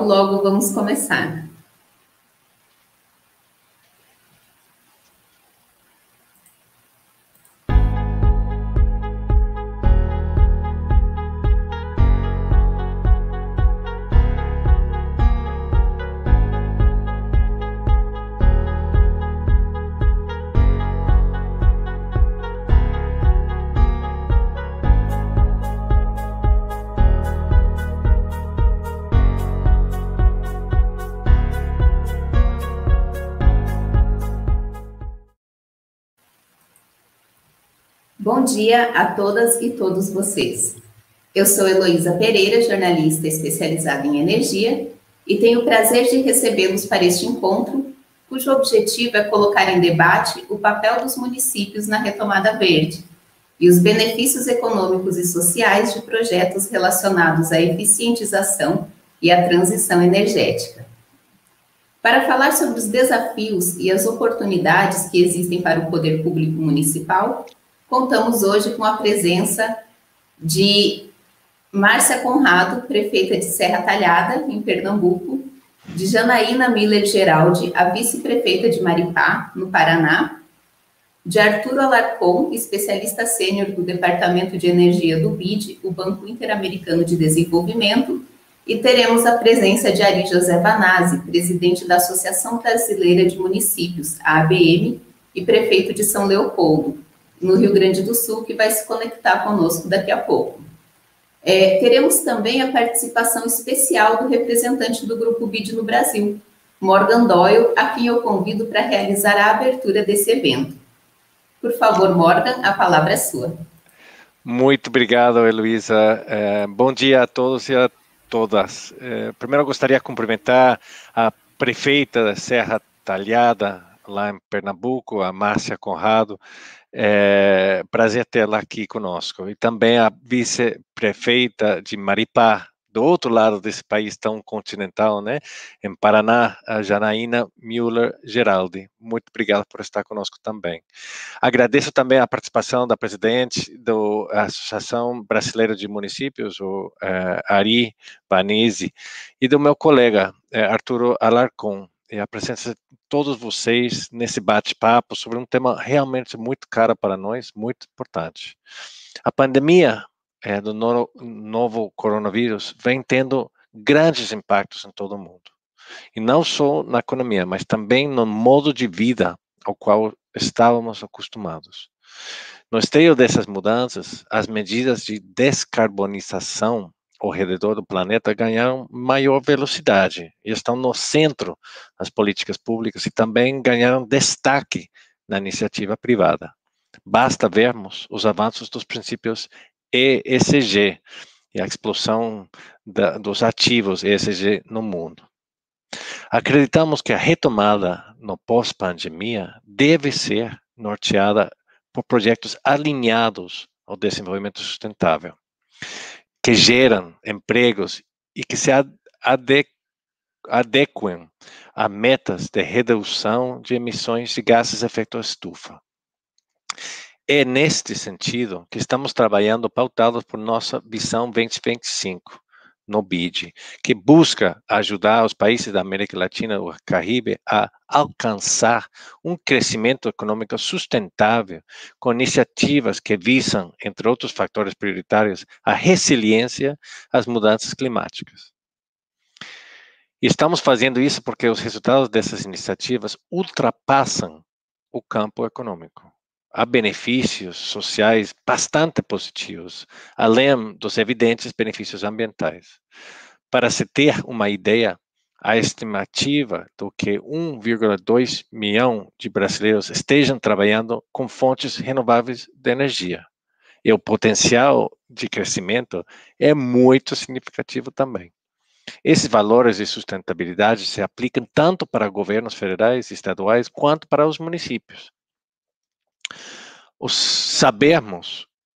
logo, logo vamos começar. Bom dia a todas e todos vocês. Eu sou Heloísa Pereira, jornalista especializada em energia, e tenho o prazer de recebê-los para este encontro, cujo objetivo é colocar em debate o papel dos municípios na retomada verde e os benefícios econômicos e sociais de projetos relacionados à eficientização e à transição energética. Para falar sobre os desafios e as oportunidades que existem para o poder público municipal, contamos hoje com a presença de Márcia Conrado, prefeita de Serra Talhada, em Pernambuco, de Janaína Miller Geraldi, a vice-prefeita de Maripá, no Paraná, de Arturo Alarcon, especialista sênior do Departamento de Energia do BID, o Banco Interamericano de Desenvolvimento, e teremos a presença de Ari José Banazzi, presidente da Associação Brasileira de Municípios, a ABM, e prefeito de São Leopoldo, no Rio Grande do Sul, que vai se conectar conosco daqui a pouco. Teremos também a participação especial do representante do Grupo BID no Brasil, Morgan Doyle, a quem eu convido para realizar a abertura desse evento. Por favor, Morgan, a palavra é sua. Muito obrigado, Heloísa. Bom dia a todos e a todas. Primeiro, eu gostaria de cumprimentar a prefeita da Serra Talhada, lá em Pernambuco, a Márcia Conrado. Prazer tê-la aqui conosco. E também a vice-prefeita de Maripá, do outro lado desse país tão continental, né? Em Paraná, a Janaína Miller Geraldi. Muito obrigado por estar conosco também. Agradeço também a participação da presidente da Associação Brasileira de Municípios, o Ari Banazzi, e do meu colega, Arturo Alarcon, e a presença de todos vocês nesse bate-papo sobre um tema realmente muito caro para nós, muito importante. A pandemia do novo coronavírus vem tendo grandes impactos em todo o mundo. E não só na economia, mas também no modo de vida ao qual estávamos acostumados. No esteio dessas mudanças, as medidas de descarbonização ao redor do planeta ganharam maior velocidade e estão no centro das políticas públicas e também ganharam destaque na iniciativa privada. Basta vermos os avanços dos princípios ESG e a explosão dos ativos ESG no mundo. Acreditamos que a retomada no pós-pandemia deve ser norteada por projetos alinhados ao desenvolvimento sustentável, que geram empregos e que se adequem a metas de redução de emissões de gases de efeito estufa. É neste sentido que estamos trabalhando pautados por nossa visão 2025 no BID, que busca ajudar os países da América Latina e do Caribe a alcançar um crescimento econômico sustentável com iniciativas que visam, entre outros fatores prioritários, a resiliência às mudanças climáticas. E estamos fazendo isso porque os resultados dessas iniciativas ultrapassam o campo econômico. Há benefícios sociais bastante positivos, além dos evidentes benefícios ambientais. Para se ter uma ideia, a estimativa do que 1,2 milhão de brasileiros estejam trabalhando com fontes renováveis de energia. E o potencial de crescimento é muito significativo também. Esses valores de sustentabilidade se aplicam tanto para governos federais e estaduais quanto para os municípios.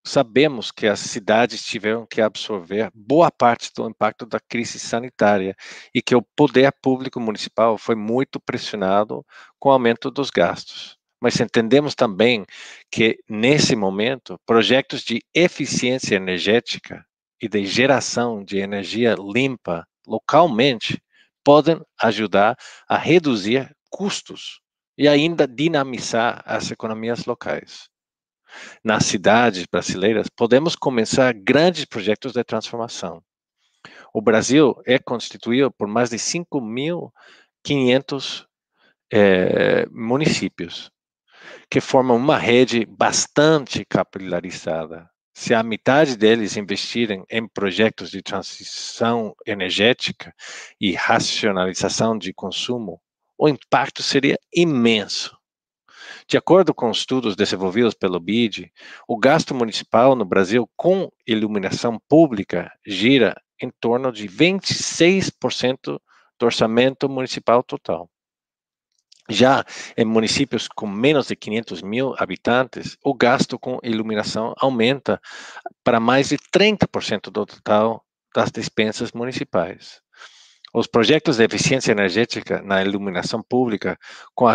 Sabemos que as cidades tiveram que absorver boa parte do impacto da crise sanitária e que o poder público municipal foi muito pressionado com o aumento dos gastos. Mas entendemos também que, nesse momento, projetos de eficiência energética e de geração de energia limpa localmente podem ajudar a reduzir custos e ainda dinamizar as economias locais. Nas cidades brasileiras, podemos começar grandes projetos de transformação. O Brasil é constituído por mais de 5.500 municípios, que formam uma rede bastante capilarizada. Se a metade deles investirem em projetos de transição energética e racionalização de consumo, o impacto seria imenso. De acordo com estudos desenvolvidos pelo BID, o gasto municipal no Brasil com iluminação pública gira em torno de 26% do orçamento municipal total. Já em municípios com menos de 500 mil habitantes, o gasto com iluminação aumenta para mais de 30% do total das despesas municipais. Os projetos de eficiência energética na iluminação pública, com a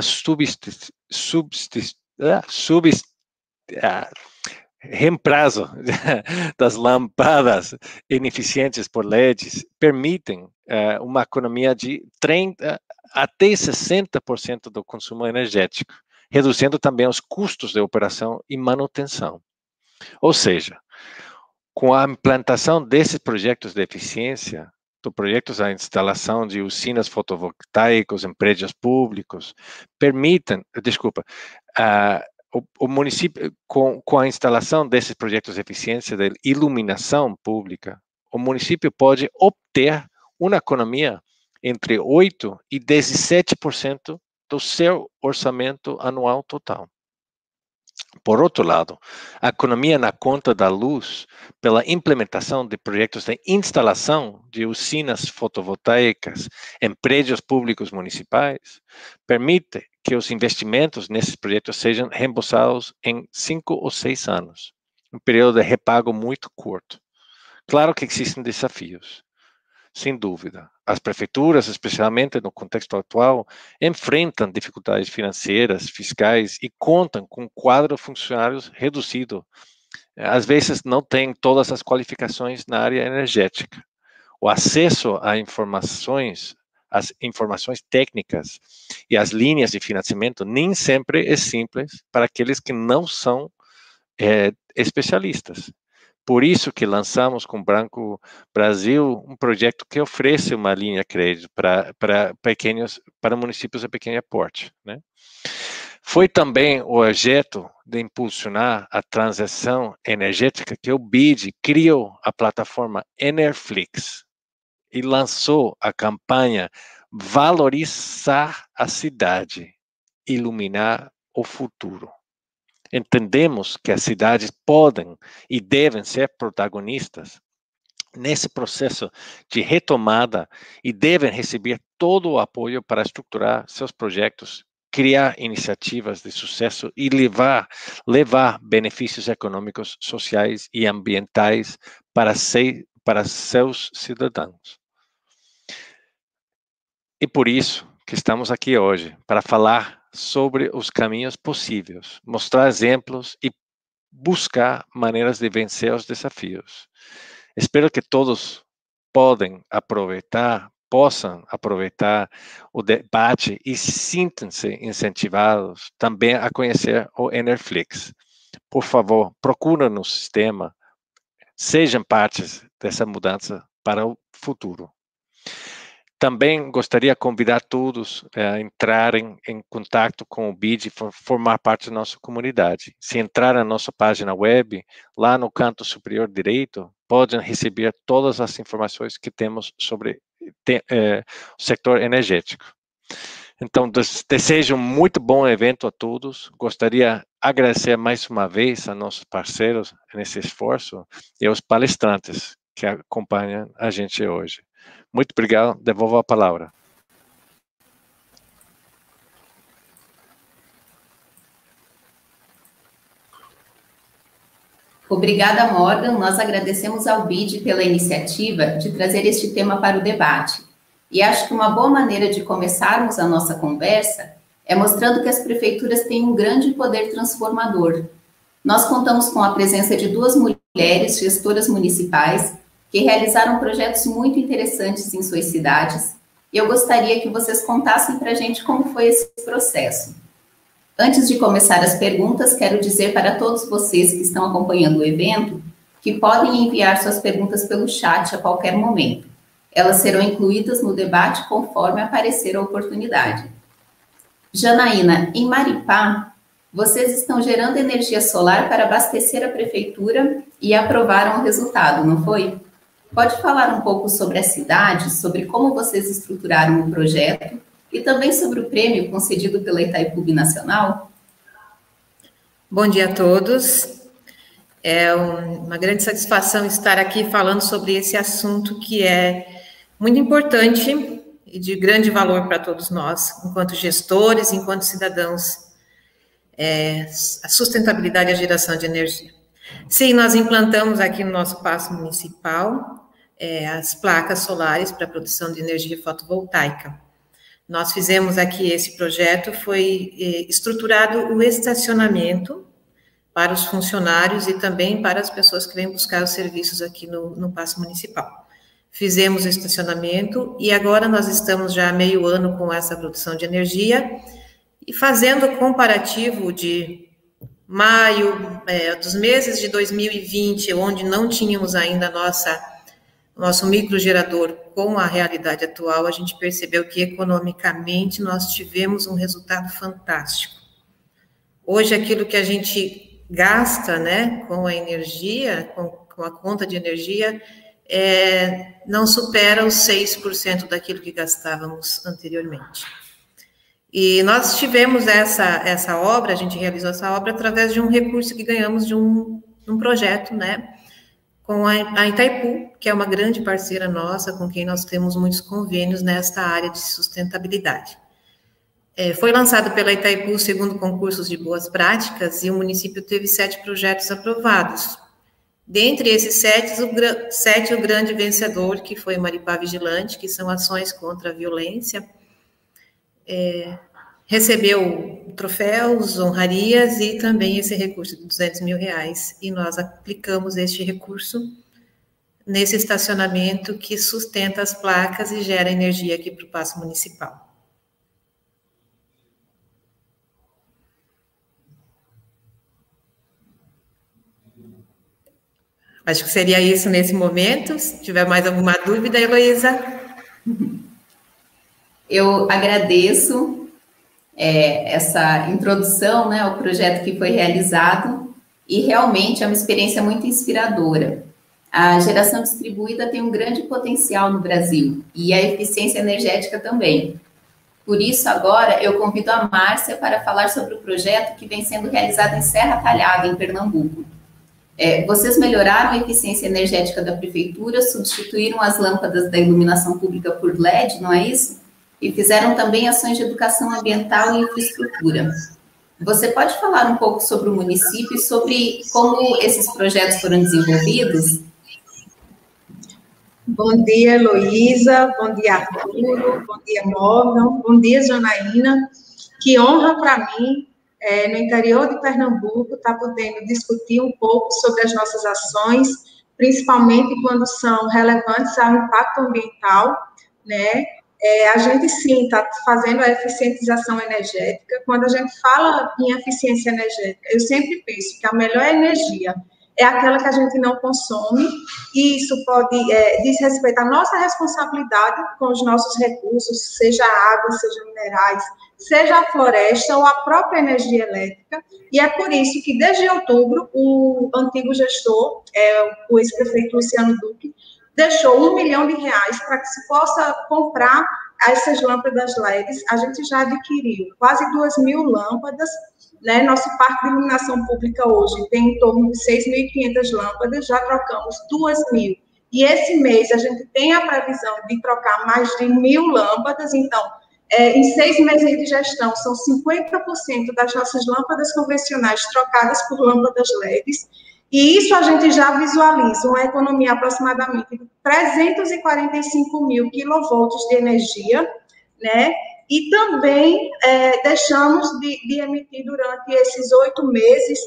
reemplaço das lâmpadas ineficientes por LEDs, permitem uma economia de 30% até 60% do consumo energético, reduzindo também os custos de operação e manutenção. Ou seja, com a implantação desses projetos de eficiência, projetos de instalação de usinas fotovoltaicas em prédios públicos, o município, com a instalação desses projetos de eficiência de iluminação pública, o município pode obter uma economia entre 8% e 17% do seu orçamento anual total. Por outro lado, a economia na conta da luz, pela implementação de projetos de instalação de usinas fotovoltaicas em prédios públicos municipais, permite que os investimentos nesses projetos sejam reembolsados em 5 ou 6 anos, um período de repago muito curto. Claro que existem desafios, sem dúvida. As prefeituras, especialmente no contexto atual, enfrentam dificuldades financeiras, fiscais e contam com um quadro de funcionários reduzido. Às vezes não têm todas as qualificações na área energética. O acesso a as informações técnicas e as linhas de financiamento nem sempre é simples para aqueles que não são especialistas. Por isso que lançamos com Banco Brasil um projeto que oferece uma linha de crédito para municípios de pequeno porte, né? Foi também o objeto de impulsionar a transição energética que o BID criou a plataforma Enerflix e lançou a campanha Valorizar a Cidade, Iluminar o Futuro. Entendemos que as cidades podem e devem ser protagonistas nesse processo de retomada e devem receber todo o apoio para estruturar seus projetos, criar iniciativas de sucesso e levar benefícios econômicos, sociais e ambientais para seus cidadãos. E por isso que estamos aqui hoje, para falar sobre os caminhos possíveis, mostrar exemplos e buscar maneiras de vencer os desafios. Espero que todos possam aproveitar o debate e sintam-se incentivados também a conhecer o Enerflix. Por favor, procurem no sistema, sejam partes dessa mudança para o futuro. Também gostaria de convidar todos a entrarem em contato com o BID e formar parte da nossa comunidade. Se entrar na nossa página web, lá no canto superior direito, podem receber todas as informações que temos sobre o setor energético. Então, desejo um muito bom evento a todos. Gostaria de agradecer mais uma vez a nossos parceiros nesse esforço e aos palestrantes que acompanham a gente hoje. Muito obrigado, devolvo a palavra. Obrigada, Morgan. Nós agradecemos ao BID pela iniciativa de trazer este tema para o debate. E acho que uma boa maneira de começarmos a nossa conversa é mostrando que as prefeituras têm um grande poder transformador. Nós contamos com a presença de 2 mulheres gestoras municipais que realizaram projetos muito interessantes em suas cidades, e eu gostaria que vocês contassem para a gente como foi esse processo. Antes de começar as perguntas, quero dizer para todos vocês que estão acompanhando o evento que podem enviar suas perguntas pelo chat a qualquer momento. Elas serão incluídas no debate conforme aparecer a oportunidade. Janaína, em Maripá, vocês estão gerando energia solar para abastecer a prefeitura e aprovaram o resultado, não foi? Pode falar um pouco sobre a cidade, sobre como vocês estruturaram o projeto e também sobre o prêmio concedido pela Itaipu Binacional? Bom dia a todos. É uma grande satisfação estar aqui falando sobre esse assunto que é muito importante e de grande valor para todos nós, enquanto gestores, enquanto cidadãos, a sustentabilidade e a geração de energia. Sim, nós implantamos aqui no nosso Paço Municipal as placas solares para a produção de energia fotovoltaica. Nós fizemos aqui esse projeto, foi estruturado o estacionamento para os funcionários e também para as pessoas que vêm buscar os serviços aqui no Paço Municipal. Fizemos o estacionamento e agora nós estamos já há meio ano com essa produção de energia e fazendo o comparativo de maio, dos meses de 2020, onde não tínhamos ainda nosso microgerador com a realidade atual, a gente percebeu que economicamente nós tivemos um resultado fantástico. Hoje, aquilo que a gente gasta, né, com a energia, com a conta de energia, não supera os 6% daquilo que gastávamos anteriormente. E nós tivemos essa obra, a gente realizou essa obra através de um recurso que ganhamos de um projeto, né, com a Itaipu, que é uma grande parceira nossa, com quem nós temos muitos convênios nesta área de sustentabilidade. Foi lançado pela Itaipu o segundo concurso de boas práticas e o município teve 7 projetos aprovados. Dentre esses 7, o grande vencedor, que foi Maripá Vigilante, que são ações contra a violência, recebeu troféus, honrarias e também esse recurso de R$200 mil, e nós aplicamos este recurso nesse estacionamento que sustenta as placas e gera energia aqui para o Paço Municipal. Acho que seria isso nesse momento. Se tiver mais alguma dúvida, Heloísa. Eu agradeço essa introdução, né, ao projeto que foi realizado e realmente é uma experiência muito inspiradora. A geração distribuída tem um grande potencial no Brasil e a eficiência energética também. Por isso, agora, eu convido a Márcia para falar sobre o projeto que vem sendo realizado em Serra Talhada, em Pernambuco. Vocês melhoraram a eficiência energética da prefeitura, substituíram as lâmpadas da iluminação pública por LED, não é isso? E fizeram também ações de educação ambiental e infraestrutura. Você pode falar um pouco sobre o município e sobre como esses projetos foram desenvolvidos? Bom dia, Heloísa, bom dia, Arturo, bom dia, Morgan, bom dia, Janaína. Que honra para mim, no interior de Pernambuco, estar podendo discutir um pouco sobre as nossas ações, principalmente quando são relevantes ao impacto ambiental, né? A gente, sim, está fazendo a eficientização energética. Quando a gente fala em eficiência energética, eu sempre penso que a melhor energia é aquela que a gente não consome, e isso diz respeito à nossa responsabilidade com os nossos recursos, seja a água, seja minerais, seja a floresta ou a própria energia elétrica, e é por isso que, desde outubro, o antigo gestor, o ex-prefeito Luciano Duque, deixou R$1 milhão para que se possa comprar essas lâmpadas LEDs. A gente já adquiriu quase 2.000 lâmpadas, né? Nosso parque de iluminação pública hoje tem em torno de 6.500 lâmpadas, já trocamos 2.000. E esse mês a gente tem a previsão de trocar mais de 1.000 lâmpadas, então, em 6 meses de gestão, são 50% das nossas lâmpadas convencionais trocadas por lâmpadas LEDs, e isso a gente já visualiza uma economia aproximadamente de 345 mil quilovolts de energia, né? E também deixamos de emitir durante esses 8 meses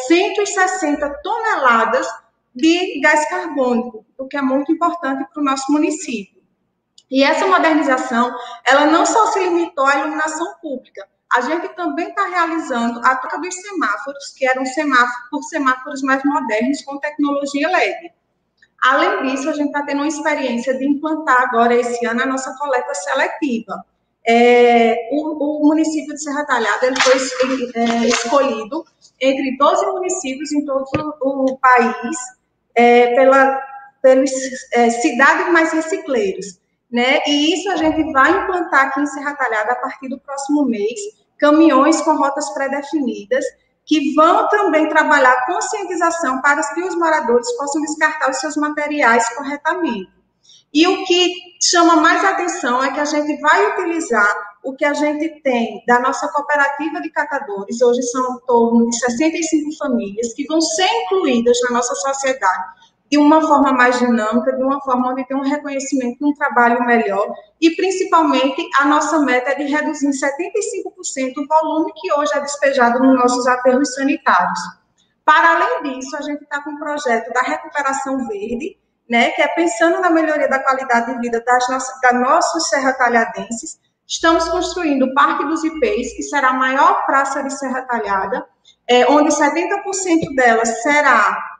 160 toneladas de gás carbônico, o que é muito importante para o nosso município. E essa modernização, ela não só se limitou à iluminação pública, a gente também está realizando a troca dos semáforos, que eram semáforos mais modernos, com tecnologia LED. Além disso, a gente está tendo uma experiência de implantar agora, esse ano, a nossa coleta seletiva. O município de Serra Talhada ele foi escolhido entre 12 municípios em todo o país pelos cidades mais recicleiros, né? E isso a gente vai implantar aqui em Serra Talhada a partir do próximo mês, caminhões com rotas pré-definidas, que vão também trabalhar a conscientização para que os moradores possam descartar os seus materiais corretamente. E o que chama mais atenção é que a gente vai utilizar o que a gente tem da nossa cooperativa de catadores, hoje são em torno de 65 famílias, que vão ser incluídas na nossa sociedade de uma forma mais dinâmica, de uma forma onde tem um reconhecimento de um trabalho melhor, e principalmente a nossa meta é de reduzir em 75% o volume que hoje é despejado nos nossos aterros sanitários. Para além disso, a gente está com um projeto da recuperação verde, né, que é pensando na melhoria da qualidade de vida da nossos serratalhadenses. Estamos construindo o Parque dos Ipês, que será a maior praça de Serra Talhada, onde 70% dela será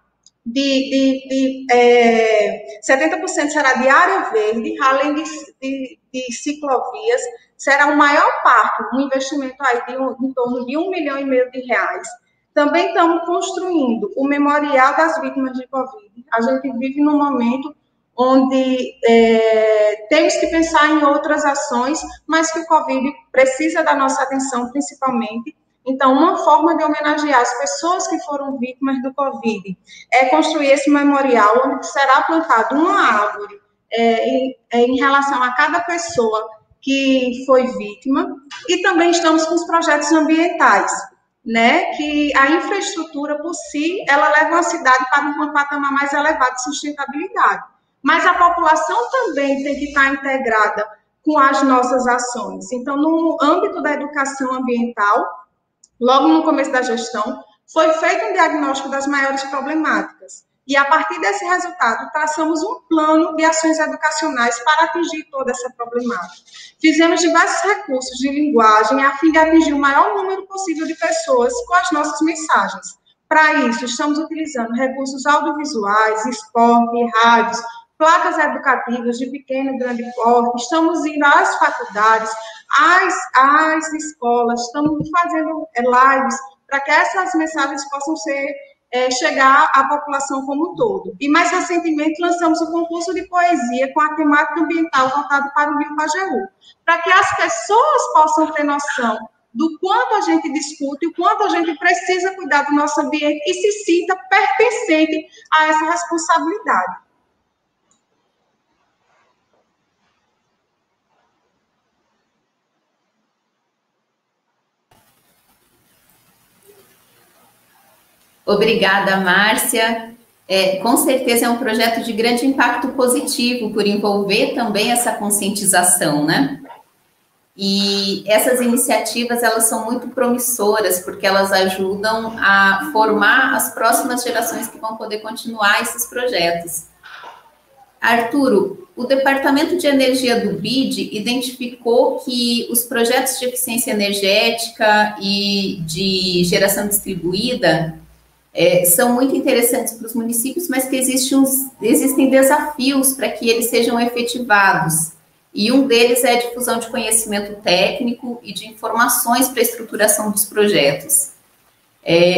70% será de área verde, além de ciclovias. Será o maior parque, um investimento aí em torno de R$1,5 milhão. Também estamos construindo o Memorial das Vítimas de Covid. A gente vive num momento onde temos que pensar em outras ações, mas que o Covid precisa da nossa atenção principalmente. Então, uma forma de homenagear as pessoas que foram vítimas do Covid é construir esse memorial, onde será plantada uma árvore em relação a cada pessoa que foi vítima. E também estamos com os projetos ambientais, né, que a infraestrutura por si, ela leva a cidade para um patamar mais elevado de sustentabilidade. Mas a população também tem que estar integrada com as nossas ações. Então, no âmbito da educação ambiental, logo no começo da gestão, foi feito um diagnóstico das maiores problemáticas. E, a partir desse resultado, traçamos um plano de ações educacionais para atingir toda essa problemática. Fizemos diversos recursos de linguagem a fim de atingir o maior número possível de pessoas com as nossas mensagens. Para isso, estamos utilizando recursos audiovisuais, esporte, rádios, placas educativas de pequeno e grande porte. Estamos indo às faculdades, às escolas, estamos fazendo lives para que essas mensagens possam chegar à população como um todo. E, mais recentemente, lançamos o concurso de poesia com a temática ambiental voltado para o Rio Pajeú, para que as pessoas possam ter noção do quanto a gente discute, o quanto a gente precisa cuidar do nosso ambiente e se sinta pertencente a essa responsabilidade. Obrigada, Márcia. Com certeza é um projeto de grande impacto positivo por envolver também essa conscientização, né? E essas iniciativas, elas são muito promissoras, porque elas ajudam a formar as próximas gerações que vão poder continuar esses projetos. Arturo, o Departamento de Energia do BID identificou que os projetos de eficiência energética e de geração distribuída são muito interessantes para os municípios, mas que existem desafios para que eles sejam efetivados. E um deles é a difusão de conhecimento técnico e de informações para a estruturação dos projetos.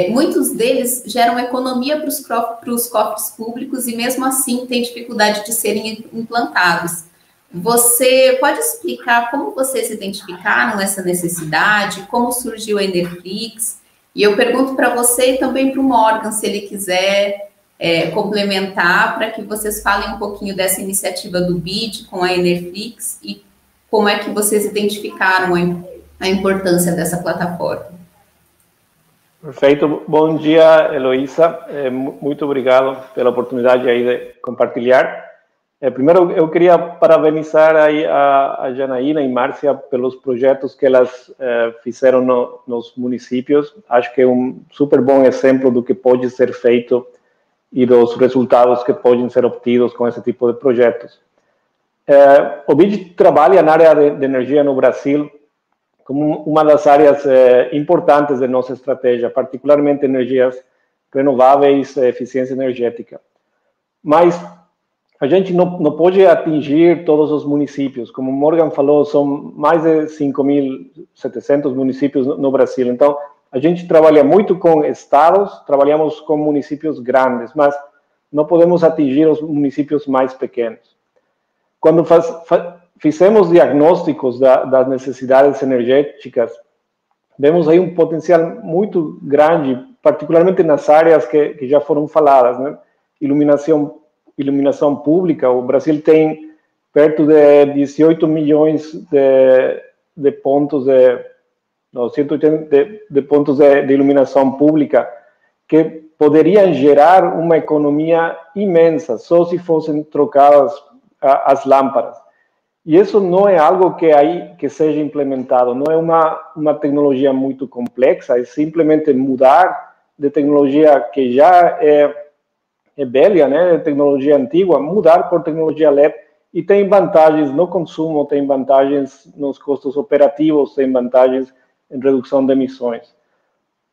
Muitos deles geram economia para os cofres públicos e, mesmo assim, têm dificuldade de serem implantados. Você pode explicar como vocês identificaram essa necessidade, como surgiu a Enerflix? E eu pergunto para você e também para o Morgan, se ele quiser complementar, para que vocês falem um pouquinho dessa iniciativa do BID com a Enerflix e como é que vocês identificaram a importância dessa plataforma. Perfeito. Bom dia, Heloísa. Muito obrigado pela oportunidade aí de compartilhar. Primeiro, eu queria parabenizar aí a Janaína e Márcia pelos projetos que elas fizeram nos municípios. Acho que é um super bom exemplo do que pode ser feito e dos resultados que podem ser obtidos com esse tipo de projetos. O BID trabalha na área de energia no Brasil como uma das áreas importantes de nossa estratégia, particularmente energias renováveis, eficiência energética. Mas a gente não pode atingir todos os municípios. Como Morgan falou, são mais de 5.700 municípios no Brasil. Então, a gente trabalha muito com estados, trabalhamos com municípios grandes, mas não podemos atingir os municípios mais pequenos. Quando fizemos diagnósticos das necessidades energéticas, vemos aí um potencial muito grande, particularmente nas áreas que já foram faladas, né? Iluminação pública. O Brasil tem perto de 18 milhões de pontos de pontos de iluminação pública que poderiam gerar uma economia imensa só se fossem trocadas as lâmpadas. E isso não é algo que seja implementado, não é uma tecnologia muito complexa, é simplesmente mudar de tecnologia que já é velha, né, tecnologia antiga, mudar por tecnologia LED, e tem vantagens no consumo, tem vantagens nos custos operativos, tem vantagens em redução de emissões.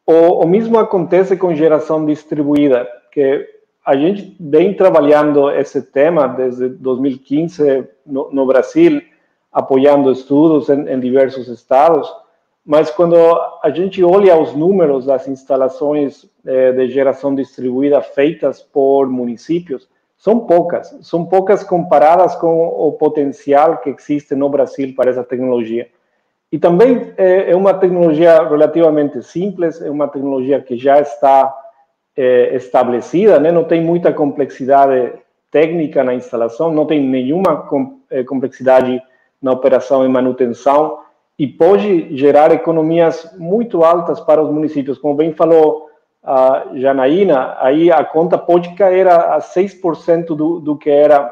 O mesmo acontece com geração distribuída, que a gente vem trabalhando esse tema desde 2015 no Brasil, apoiando estudos em diversos estados, mas quando a gente olha os números das instalações de geração distribuída feitas por municípios, são poucas comparadas com o potencial que existe no Brasil para essa tecnologia. E também é uma tecnologia relativamente simples, é uma tecnologia que já está estabelecida, né? Não tem muita complexidade técnica na instalação, não tem nenhuma complexidade na operação e manutenção, e pode gerar economias muito altas para os municípios. Como bem falou a Janaína, aí a conta pode cair a 6% do que era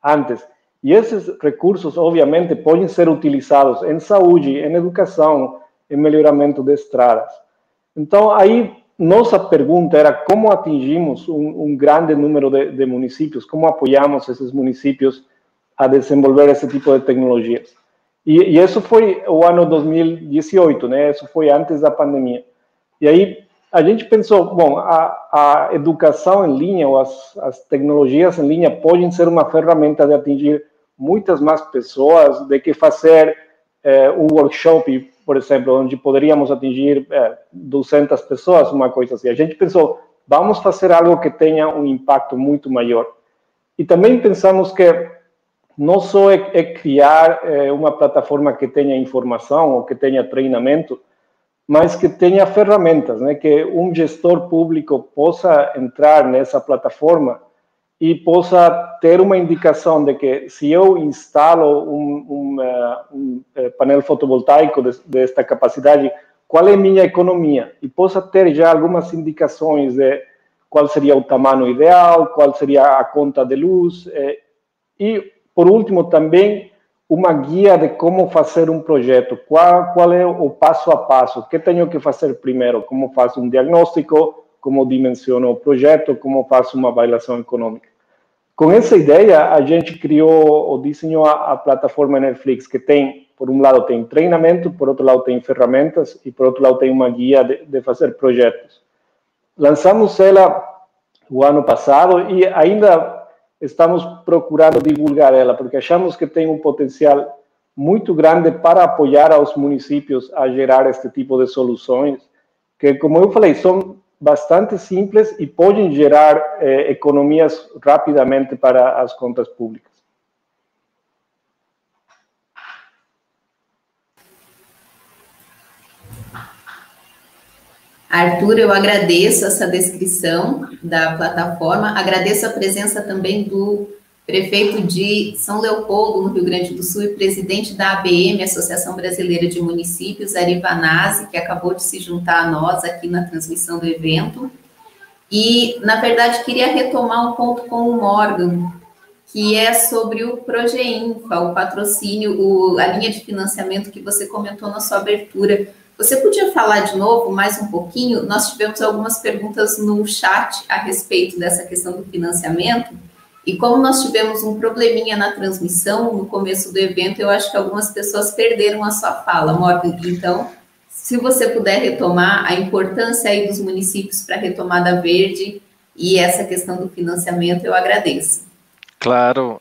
antes. E esses recursos, obviamente, podem ser utilizados em saúde, em educação, em melhoramento de estradas. Então, aí, nossa pergunta era como atingimos um grande número de municípios, como apoiamos esses municípios a desenvolver esse tipo de tecnologias. E isso foi o ano 2018, né? Isso foi antes da pandemia. E aí a gente pensou, bom, a educação em linha, ou as tecnologias em linha podem ser uma ferramenta de atingir muitas mais pessoas, de que fazer um workshop, por exemplo, onde poderíamos atingir 200 pessoas, uma coisa assim. A gente pensou, vamos fazer algo que tenha um impacto muito maior. E também pensamos que não só é criar uma plataforma que tenha informação ou que tenha treinamento, mas que tenha ferramentas, né? Que um gestor público possa entrar nessa plataforma e possa ter uma indicação de que se eu instalo um painel fotovoltaico desta capacidade, qual é a minha economia? E possa ter já algumas indicações de qual seria o tamanho ideal, qual seria a conta de luz, e, por último, também uma guia de como fazer um projeto, qual é o passo a passo, o que tenho que fazer primeiro, como faço um diagnóstico, como dimensiono o projeto, como faço uma avaliação econômica. Com essa ideia, a gente criou ou desenhou a plataforma Enerflix, que tem, por um lado, tem treinamento, por outro lado, tem ferramentas, e por outro lado, tem uma guia de fazer projetos. Lançamos ela o ano passado e ainda estamos procurando divulgar ela, porque achamos que tem um potencial muito grande para apoiar aos municípios a gerar este tipo de soluções, que, como eu falei, são bastante simples e podem gerar economias rapidamente para as contas públicas. Arthur, eu agradeço essa descrição da plataforma, agradeço a presença também do prefeito de São Leopoldo, no Rio Grande do Sul, e presidente da ABM, Associação Brasileira de Municípios, Ari Vanazzi, que acabou de se juntar a nós aqui na transmissão do evento. E, na verdade, queria retomar um ponto com o Morgan, que é sobre o Progeinfa, o patrocínio, a linha de financiamento que você comentou na sua abertura. Você podia falar de novo, mais um pouquinho? Nós tivemos algumas perguntas no chat a respeito dessa questão do financiamento, E como nós tivemos um probleminha na transmissão no começo do evento, eu acho que algumas pessoas perderam a sua fala, Morgan. Então, se você puder retomar a importância aí dos municípios para a retomada verde e essa questão do financiamento, eu agradeço. Claro,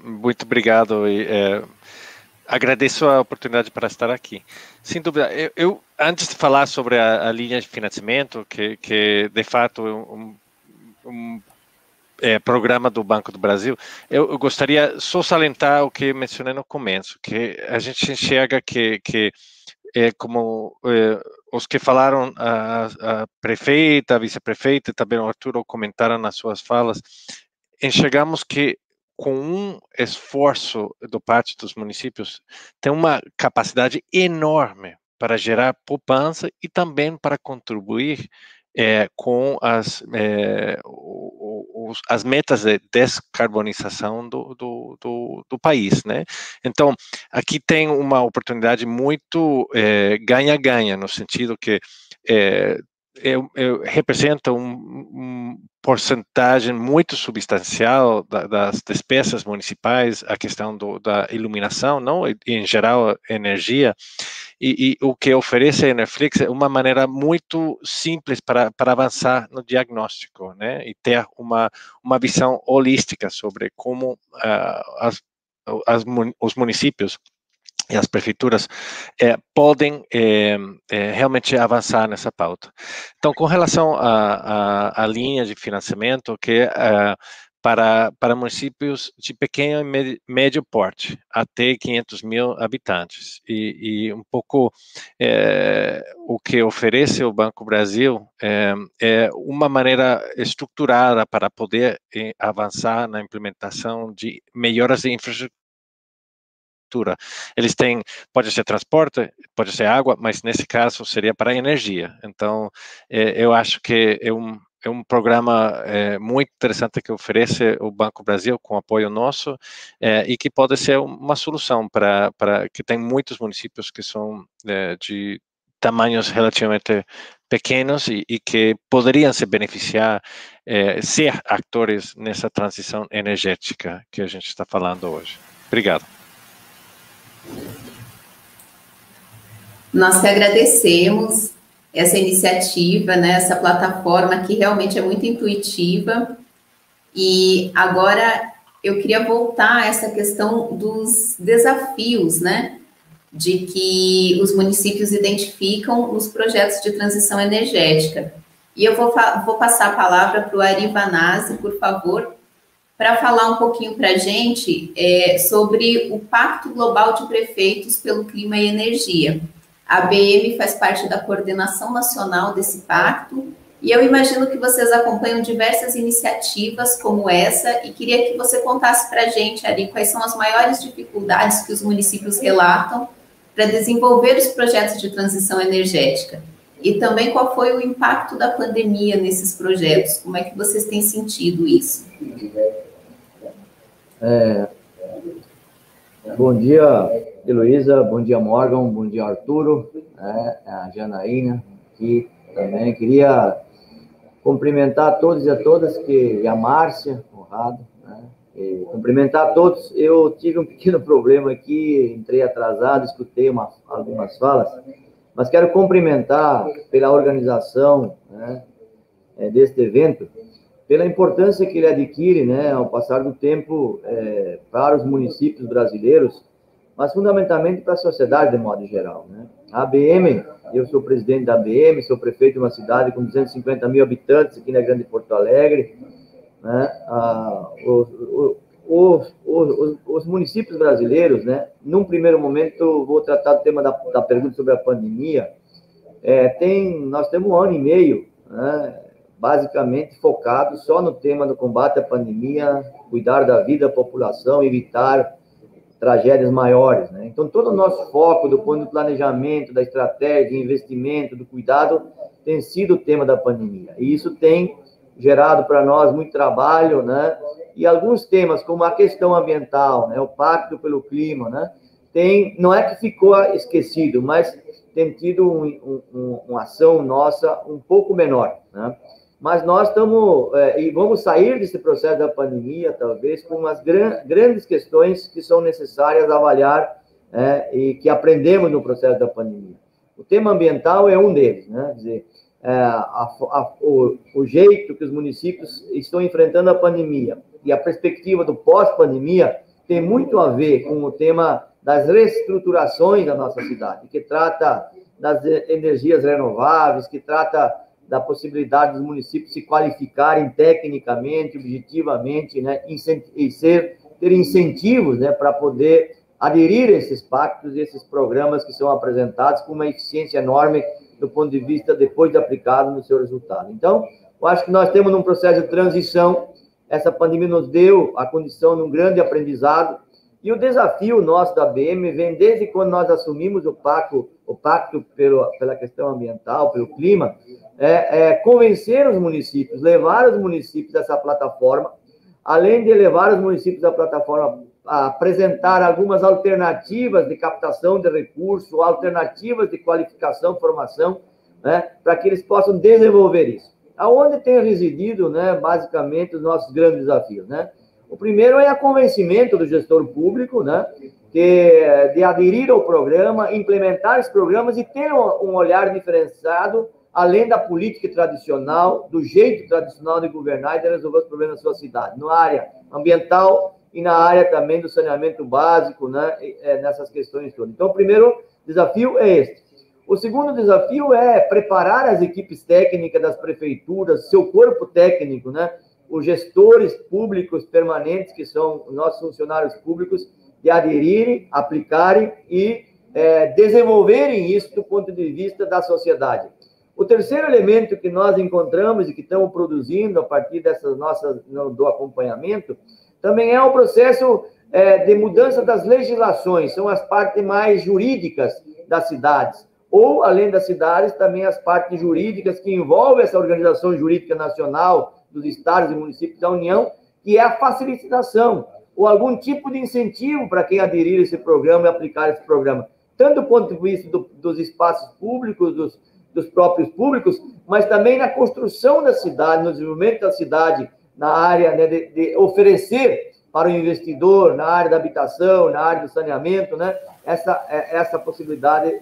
muito obrigado. Agradeço a oportunidade para estar aqui. Sem dúvida, eu antes de falar sobre a linha de financiamento, que de fato é um programa do Banco do Brasil, eu gostaria só salientar o que mencionei no começo, que a gente enxerga que como os que falaram, a prefeita, a vice-prefeita e também o Arturo comentaram nas suas falas, enxergamos que com um esforço do parte dos municípios, tem uma capacidade enorme para gerar poupança e também para contribuir com as metas de descarbonização do país, né? Então, aqui tem uma oportunidade muito ganha-ganha, no sentido que representa uma porcentagem muito substancial das despesas municipais, a questão da iluminação, não? E, em geral, energia, e o que oferece a Enerflix é uma maneira muito simples para avançar no diagnóstico, né? E ter uma visão holística sobre como os municípios e as prefeituras podem realmente avançar nessa pauta. Então, com relação à linha de financiamento, que para municípios de pequeno e médio porte, até 500 mil habitantes. E um pouco o que oferece o Banco Brasil é uma maneira estruturada para poder avançar na implementação de melhoras de infraestrutura. Eles têm, pode ser transporte, pode ser água, mas nesse caso seria para energia. Então, eu acho que é um programa muito interessante que oferece o Banco Brasil com apoio nosso e que pode ser uma solução para que tem muitos municípios que são de tamanhos relativamente pequenos e que poderiam se beneficiar, ser atores nessa transição energética que a gente está falando hoje. Obrigado. Nós que agradecemos essa iniciativa, né, essa plataforma que realmente é muito intuitiva. E agora eu queria voltar a essa questão dos desafios, né, de que os municípios identificam nos projetos de transição energética. E eu vou passar a palavra para o Ari Vanazzi, por favor, para falar um pouquinho para a gente sobre o Pacto Global de Prefeitos pelo Clima e Energia. A ABM faz parte da coordenação nacional desse pacto, e eu imagino que vocês acompanham diversas iniciativas como essa, e queria que você contasse para a gente, Ari, quais são as maiores dificuldades que os municípios relatam para desenvolver os projetos de transição energética. E também qual foi o impacto da pandemia nesses projetos, como é que vocês têm sentido isso? Bom dia, Heloísa, bom dia, Morgan, bom dia, Arturo, a Janaína, que também queria cumprimentar a todos e a todas, e a Márcia, honrado, e cumprimentar a todos. Eu tive um pequeno problema aqui, entrei atrasado, escutei algumas falas, mas quero cumprimentar pela organização deste evento, pela importância que ele adquire, ao passar do tempo, para os municípios brasileiros, mas fundamentalmente para a sociedade de modo geral. A ABM, eu sou presidente da ABM, sou prefeito de uma cidade com 250 mil habitantes aqui na Grande Porto Alegre. Os municípios brasileiros, num primeiro momento, vou tratar do tema da pergunta sobre a pandemia. Nós temos 1 ano e meio, basicamente focado só no tema do combate à pandemia, cuidar da vida da população, evitar tragédias maiores. Então, todo o nosso foco do ponto de planejamento, da estratégia, de investimento, do cuidado, tem sido o tema da pandemia. E isso tem gerado para nós muito trabalho, e alguns temas, como a questão ambiental, o Pacto pelo Clima, não é que ficou esquecido, mas tem tido uma ação nossa um pouco menor, mas nós estamos, e vamos sair desse processo da pandemia, talvez, com umas grandes questões que são necessárias avaliar e que aprendemos no processo da pandemia. O tema ambiental é um deles, né? Quer dizer, o jeito que os municípios estão enfrentando a pandemia e a perspectiva do pós-pandemia tem muito a ver com o tema das reestruturações da nossa cidade, que trata das energias renováveis, que trata da possibilidade dos municípios se qualificarem tecnicamente, objetivamente, né, e ter incentivos, né, para poder aderir a esses pactos e esses programas que são apresentados com uma eficiência enorme do ponto de vista depois de aplicado no seu resultado. Então, eu acho que nós temos um processo de transição, essa pandemia nos deu a condição de um grande aprendizado, e o desafio nosso da BM vem desde quando nós assumimos o pacto pela questão ambiental, pelo clima, convencer os municípios, levar os municípios dessa plataforma, além de levar os municípios da plataforma a apresentar algumas alternativas de captação de recursos, alternativas de qualificação, formação, né, para que eles possam desenvolver isso. Aonde tem residido, né, basicamente, os nossos grandes desafios, né? O primeiro é o convencimento do gestor público, né, de aderir ao programa, implementar esses programas e ter um olhar diferenciado, além da política tradicional, do jeito tradicional de governar e de resolver os problemas da sua cidade, na área ambiental e na área também do saneamento básico, né, nessas questões todas. Então, o primeiro desafio é este. O segundo desafio é preparar as equipes técnicas das prefeituras, seu corpo técnico, né, os gestores públicos permanentes, que são os nossos funcionários públicos, de aderirem, aplicarem e desenvolverem isso do ponto de vista da sociedade. O terceiro elemento que nós encontramos e que estamos produzindo a partir dessas do acompanhamento também é o processo de mudança das legislações, são as partes mais jurídicas das cidades, ou, além das cidades, também as partes jurídicas que envolvem essa organização jurídica nacional dos estados e municípios da União, que é a facilitação, ou algum tipo de incentivo para quem aderir a esse programa e aplicar esse programa, tanto do ponto de vista dos espaços públicos, dos próprios públicos, mas também na construção da cidade, no desenvolvimento da cidade, na área, né, de oferecer para o investidor, na área da habitação, na área do saneamento, né, essa possibilidade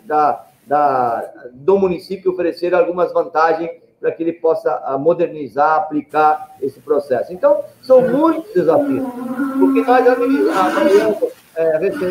do município oferecer algumas vantagens para que ele possa modernizar, aplicar esse processo. Então, são muitos desafios. O que nós avaliamos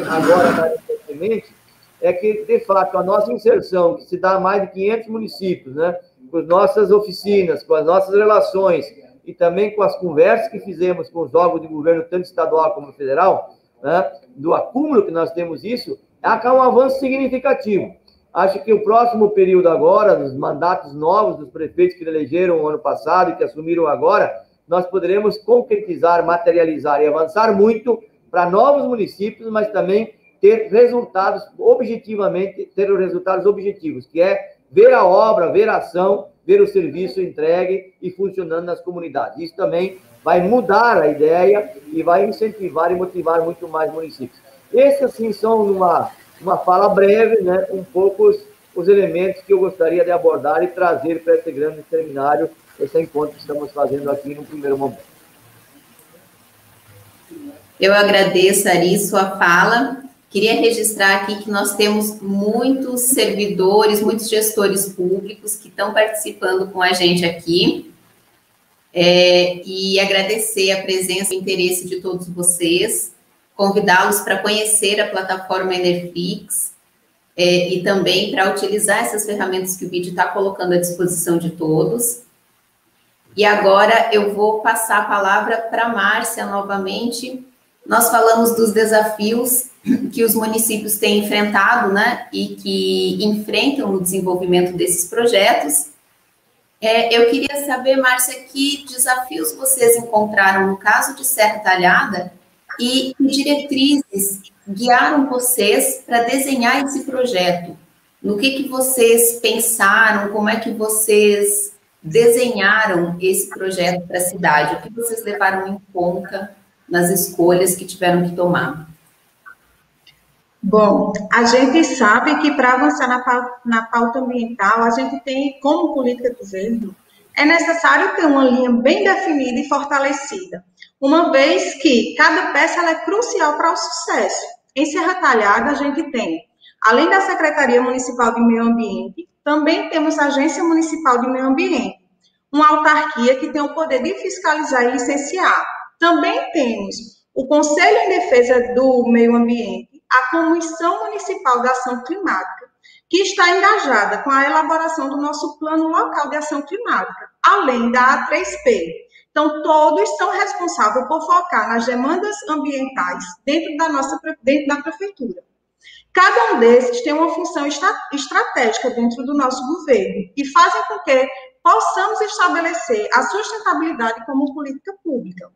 agora, mais recentemente, é que, de fato, a nossa inserção, que se dá a mais de 500 municípios, né, com as nossas oficinas, com as nossas relações, e também com as conversas que fizemos com os órgãos de governo, tanto estadual como federal, né, do acúmulo que nós temos isso, é um avanço significativo. Acho que o próximo período agora, dos mandatos novos dos prefeitos que elegeram o ano passado e que assumiram agora, nós poderemos concretizar, materializar e avançar muito para novos municípios, mas também ter resultados objetivamente, ter os resultados objetivos, que é ver a obra, ver a ação, ver o serviço entregue e funcionando nas comunidades. Isso também vai mudar a ideia e vai incentivar e motivar muito mais municípios. Esses, assim, são uma fala breve, né, um pouco os elementos que eu gostaria de abordar e trazer para esse grande seminário, esse encontro que estamos fazendo aqui no primeiro momento. Eu agradeço, Ari, sua fala. Queria registrar aqui que nós temos muitos servidores, muitos gestores públicos que estão participando com a gente aqui. E agradecer a presença e o interesse de todos vocês, convidá-los para conhecer a plataforma Enerflix e também para utilizar essas ferramentas que o vídeo está colocando à disposição de todos. E agora eu vou passar a palavra para a Márcia novamente. Nós falamos dos desafios que os municípios têm enfrentado, né, e que enfrentam no desenvolvimento desses projetos. Eu queria saber, Márcia, que desafios vocês encontraram no caso de Serra Talhada e que diretrizes guiaram vocês para desenhar esse projeto? No que vocês pensaram, como é que vocês desenharam esse projeto para a cidade? O que vocês levaram em conta nas escolhas que tiveram que tomar? Bom, a gente sabe que para avançar na pauta ambiental, a gente tem, como política do governo, é necessário ter uma linha bem definida e fortalecida, uma vez que cada peça ela é crucial para o sucesso. Em Serra Talhada, a gente tem, além da Secretaria Municipal de Meio Ambiente, também temos a Agência Municipal de Meio Ambiente, uma autarquia que tem o poder de fiscalizar e licenciar. Também temos o Conselho em Defesa do Meio Ambiente, a Comissão Municipal de Ação Climática, que está engajada com a elaboração do nosso Plano Local de Ação Climática, além da A3P. Então, todos são responsáveis por focar nas demandas ambientais dentro da prefeitura. Cada um desses tem uma função estratégica dentro do nosso governo e fazem com que possamos estabelecer a sustentabilidade como política pública.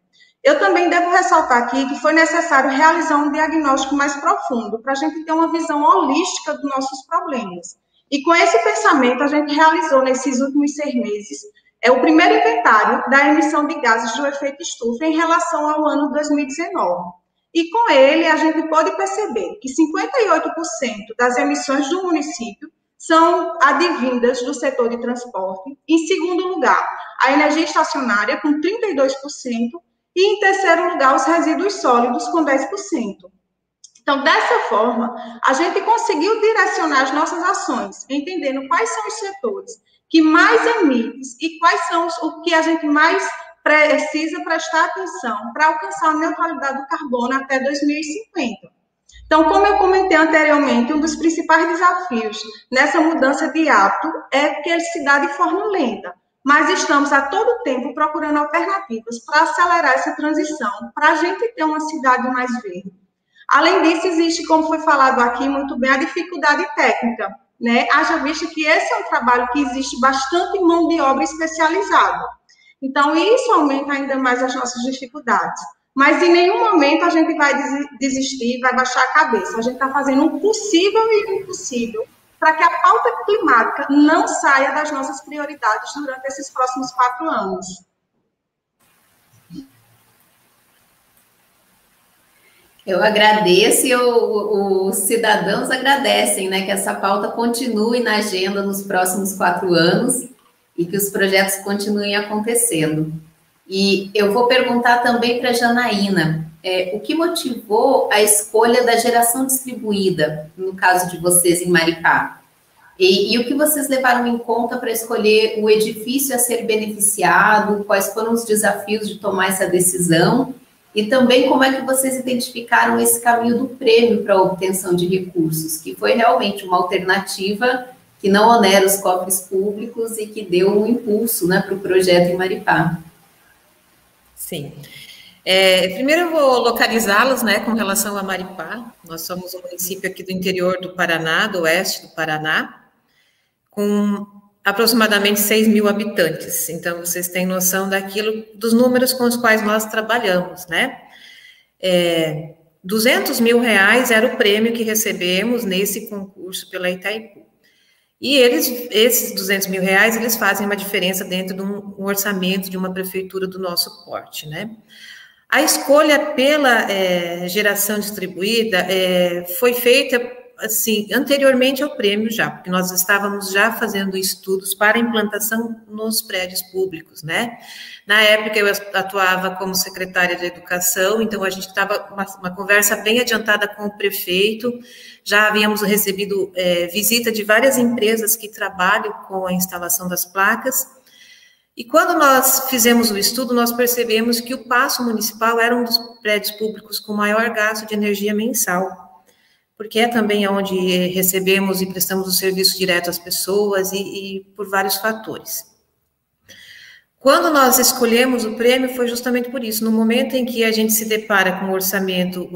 Eu também devo ressaltar aqui que foi necessário realizar um diagnóstico mais profundo para a gente ter uma visão holística dos nossos problemas. E com esse pensamento, a gente realizou nesses últimos 6 meses o primeiro inventário da emissão de gases do efeito estufa em relação ao ano 2019. E com ele, a gente pode perceber que 58% das emissões do município são advindas do setor de transporte. Em segundo lugar, a energia estacionária, com 32%, e em terceiro lugar, os resíduos sólidos, com 10%. Então, dessa forma, a gente conseguiu direcionar as nossas ações, entendendo quais são os setores que mais emitem e quais são o que a gente mais precisa prestar atenção para alcançar a neutralidade do carbono até 2050. Então, como eu comentei anteriormente, um dos principais desafios nessa mudança de hábito é que ele se dá de forma lenta, mas estamos a todo tempo procurando alternativas para acelerar essa transição, para a gente ter uma cidade mais verde. Além disso, existe, como foi falado aqui muito bem, a dificuldade técnica, né? Haja vista que esse é um trabalho que existe bastante mão de obra especializada. Então, isso aumenta ainda mais as nossas dificuldades. Mas em nenhum momento a gente vai desistir, vai baixar a cabeça. A gente está fazendo o possível e o impossível para que a pauta climática não saia das nossas prioridades durante esses próximos 4 anos. Eu agradeço e os cidadãos agradecem, né, que essa pauta continue na agenda nos próximos 4 anos e que os projetos continuem acontecendo. E eu vou perguntar também para a Janaína, o que motivou a escolha da geração distribuída, no caso de vocês em Maripá? E o que vocês levaram em conta para escolher o edifício a ser beneficiado? Quais foram os desafios de tomar essa decisão? E também como é que vocês identificaram esse caminho do prêmio para a obtenção de recursos, que foi realmente uma alternativa que não onera os cofres públicos e que deu um impulso, né, para o projeto em Maripá. Sim. Primeiro eu vou localizá-los, né, com relação a Maripá. Nós somos um município aqui do interior do Paraná, do oeste do Paraná, com aproximadamente 6 mil habitantes. Então, vocês têm noção dos números com os quais nós trabalhamos, né? 200 mil reais era o prêmio que recebemos nesse concurso pela Itaipu. E esses 200 mil reais, eles fazem uma diferença dentro de um orçamento de uma prefeitura do nosso porte, né? A escolha pela geração distribuída foi feita, assim, anteriormente ao prêmio já, porque nós estávamos já fazendo estudos para implantação nos prédios públicos, né? Na época eu atuava como secretária de Educação, então a gente estava uma conversa bem adiantada com o prefeito, já havíamos recebido visita de várias empresas que trabalham com a instalação das placas, e quando nós fizemos o estudo, nós percebemos que o Paço Municipal era um dos prédios públicos com maior gasto de energia mensal, porque é também onde recebemos e prestamos o serviço direto às pessoas e por vários fatores. Quando nós escolhemos o prêmio, foi justamente por isso. No momento em que a gente se depara com um orçamento,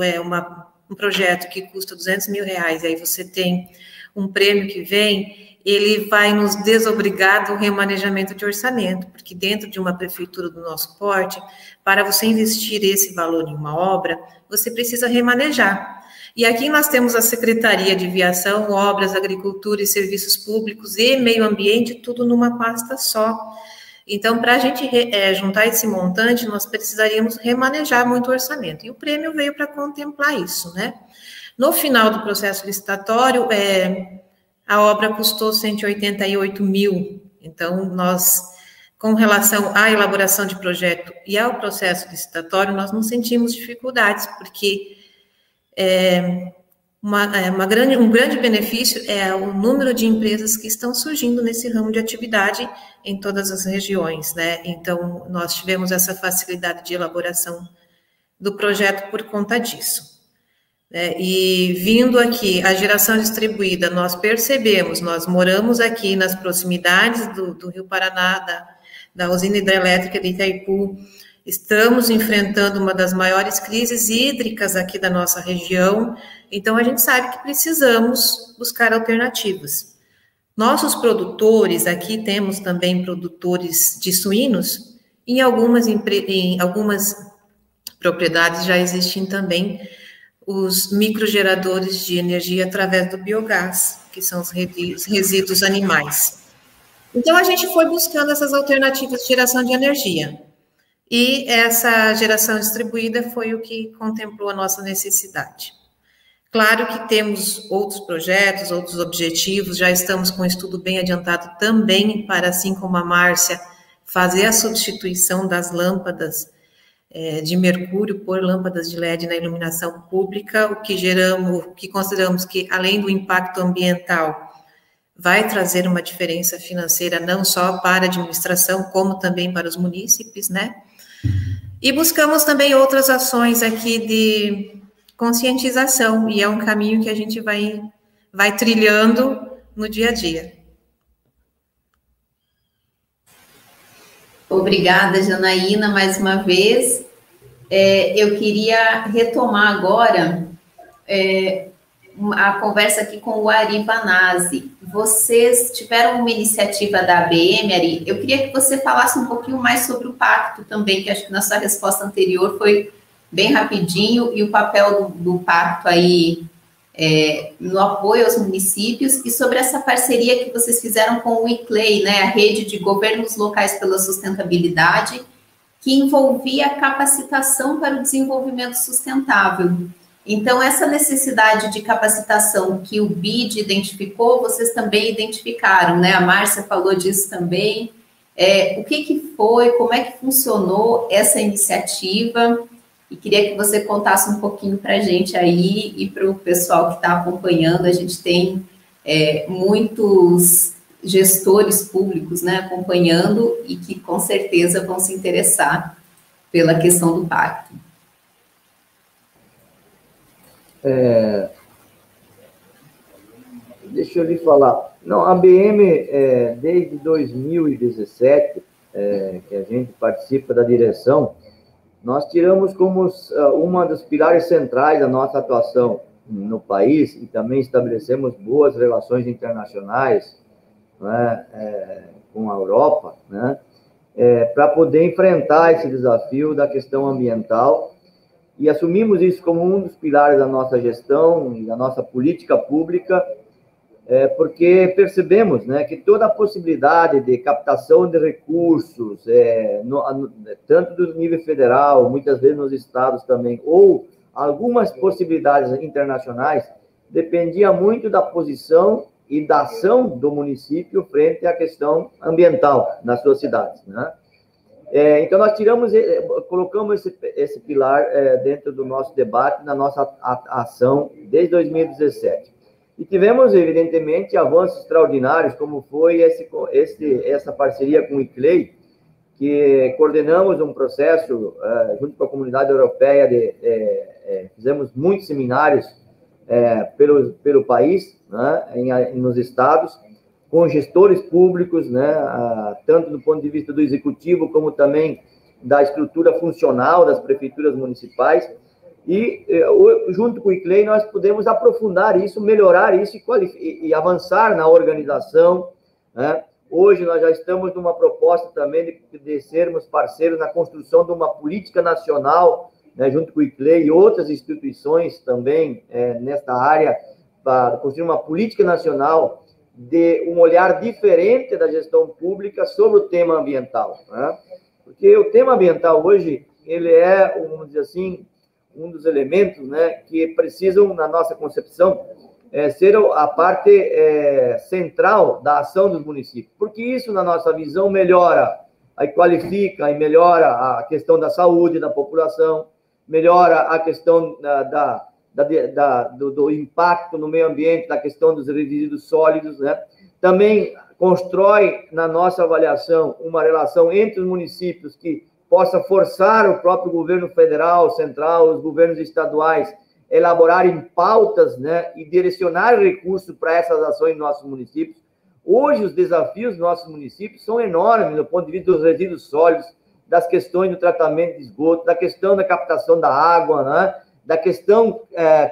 um projeto que custa 200 mil reais, aí você tem um prêmio que vem, ele vai nos desobrigar do remanejamento de orçamento, porque dentro de uma prefeitura do nosso porte, para você investir esse valor em uma obra, você precisa remanejar. E aqui nós temos a Secretaria de Viação, Obras, Agricultura e Serviços Públicos e Meio Ambiente, tudo numa pasta só. Então, para a gente juntar esse montante, nós precisaríamos remanejar muito o orçamento. E o prêmio veio para contemplar isso, né? No final do processo licitatório, a obra custou 188 mil. Então, nós com relação à elaboração de projeto e ao processo licitatório, nós não sentimos dificuldades, porque um grande benefício é o número de empresas que estão surgindo nesse ramo de atividade em todas as regiões, né? Então, nós tivemos essa facilidade de elaboração do projeto por conta disso. E vindo aqui, a geração distribuída, nós percebemos, nós moramos aqui nas proximidades do Rio Paraná, da usina hidrelétrica de Itaipu, estamos enfrentando uma das maiores crises hídricas aqui da nossa região, então a gente sabe que precisamos buscar alternativas. Nossos produtores, aqui temos também produtores de suínos, em algumas propriedades já existem também os microgeradores de energia através do biogás, que são os resíduos animais. Então, a gente foi buscando essas alternativas de geração de energia. E essa geração distribuída foi o que contemplou a nossa necessidade. Claro que temos outros projetos, outros objetivos, já estamos com um estudo bem adiantado também para, assim como a Márcia, fazer a substituição das lâmpadas de mercúrio por lâmpadas de LED na iluminação pública, o que consideramos que, além do impacto ambiental, vai trazer uma diferença financeira não só para a administração, como também para os munícipes, né? E buscamos também outras ações aqui de conscientização, e é um caminho que a gente vai trilhando no dia a dia. Obrigada, Janaína, mais uma vez. Eu queria retomar agora a conversa aqui com o Ari Banazzi. Vocês tiveram uma iniciativa da ABM, Ari. Eu queria que você falasse um pouquinho mais sobre o pacto também, que acho que na sua resposta anterior foi bem rapidinho, e o papel do pacto aí no apoio aos municípios, e sobre essa parceria que vocês fizeram com o ICLEI, né, a Rede de Governos Locais pela Sustentabilidade, que envolvia a capacitação para o desenvolvimento sustentável. Então, essa necessidade de capacitação que o BID identificou, vocês também identificaram, né? A Márcia falou disso também. O que foi, como é que funcionou essa iniciativa? E queria que você contasse um pouquinho para a gente aí e para o pessoal que está acompanhando. A gente tem muitos gestores públicos, né, acompanhando e que com certeza vão se interessar pela questão do pacto. Deixa eu lhe falar. Não, a ABM, desde 2017, que a gente participa da direção, nós tiramos como uma dos pilares centrais da nossa atuação no país, e também estabelecemos boas relações internacionais, né, com a Europa, né, para poder enfrentar esse desafio da questão ambiental, e assumimos isso como um dos pilares da nossa gestão e da nossa política pública, porque percebemos, né, que toda a possibilidade de captação de recursos, tanto do nível federal, muitas vezes nos estados também, ou algumas possibilidades internacionais, dependia muito da posição e da ação do município frente à questão ambiental nas suas cidades, né? Então, nós colocamos esse pilar dentro do nosso debate, na nossa ação desde 2017. E tivemos, evidentemente, avanços extraordinários, como foi essa parceria com o ICLEI, que coordenamos um processo junto com a comunidade europeia, fizemos muitos seminários pelo país, né, nos estados, com gestores públicos, né, tanto do ponto de vista do executivo, como também da estrutura funcional das prefeituras municipais, e junto com o ICLEI nós pudemos aprofundar isso, melhorar isso e avançar na organização, né? Hoje nós já estamos numa proposta também de sermos parceiros na construção de uma política nacional, né, junto com o ICLEI e outras instituições também nesta área, para construir uma política nacional de um olhar diferente da gestão pública sobre o tema ambiental, né? Porque o tema ambiental hoje, ele vamos dizer assim, um dos elementos, né, que precisam, na nossa concepção, ser a parte central da ação dos municípios, porque isso, na nossa visão, melhora aí qualifica e melhora a questão da saúde da população, melhora a questão do impacto no meio ambiente, da questão dos resíduos sólidos, né? Também constrói, na nossa avaliação, uma relação entre os municípios que possa forçar o próprio governo federal, central, os governos estaduais, elaborarem pautas, né, e direcionar recursos para essas ações nos nossos municípios. Hoje, os desafios dos nossos municípios são enormes, do ponto de vista dos resíduos sólidos, das questões do tratamento de esgoto, da questão da captação da água, né, da questão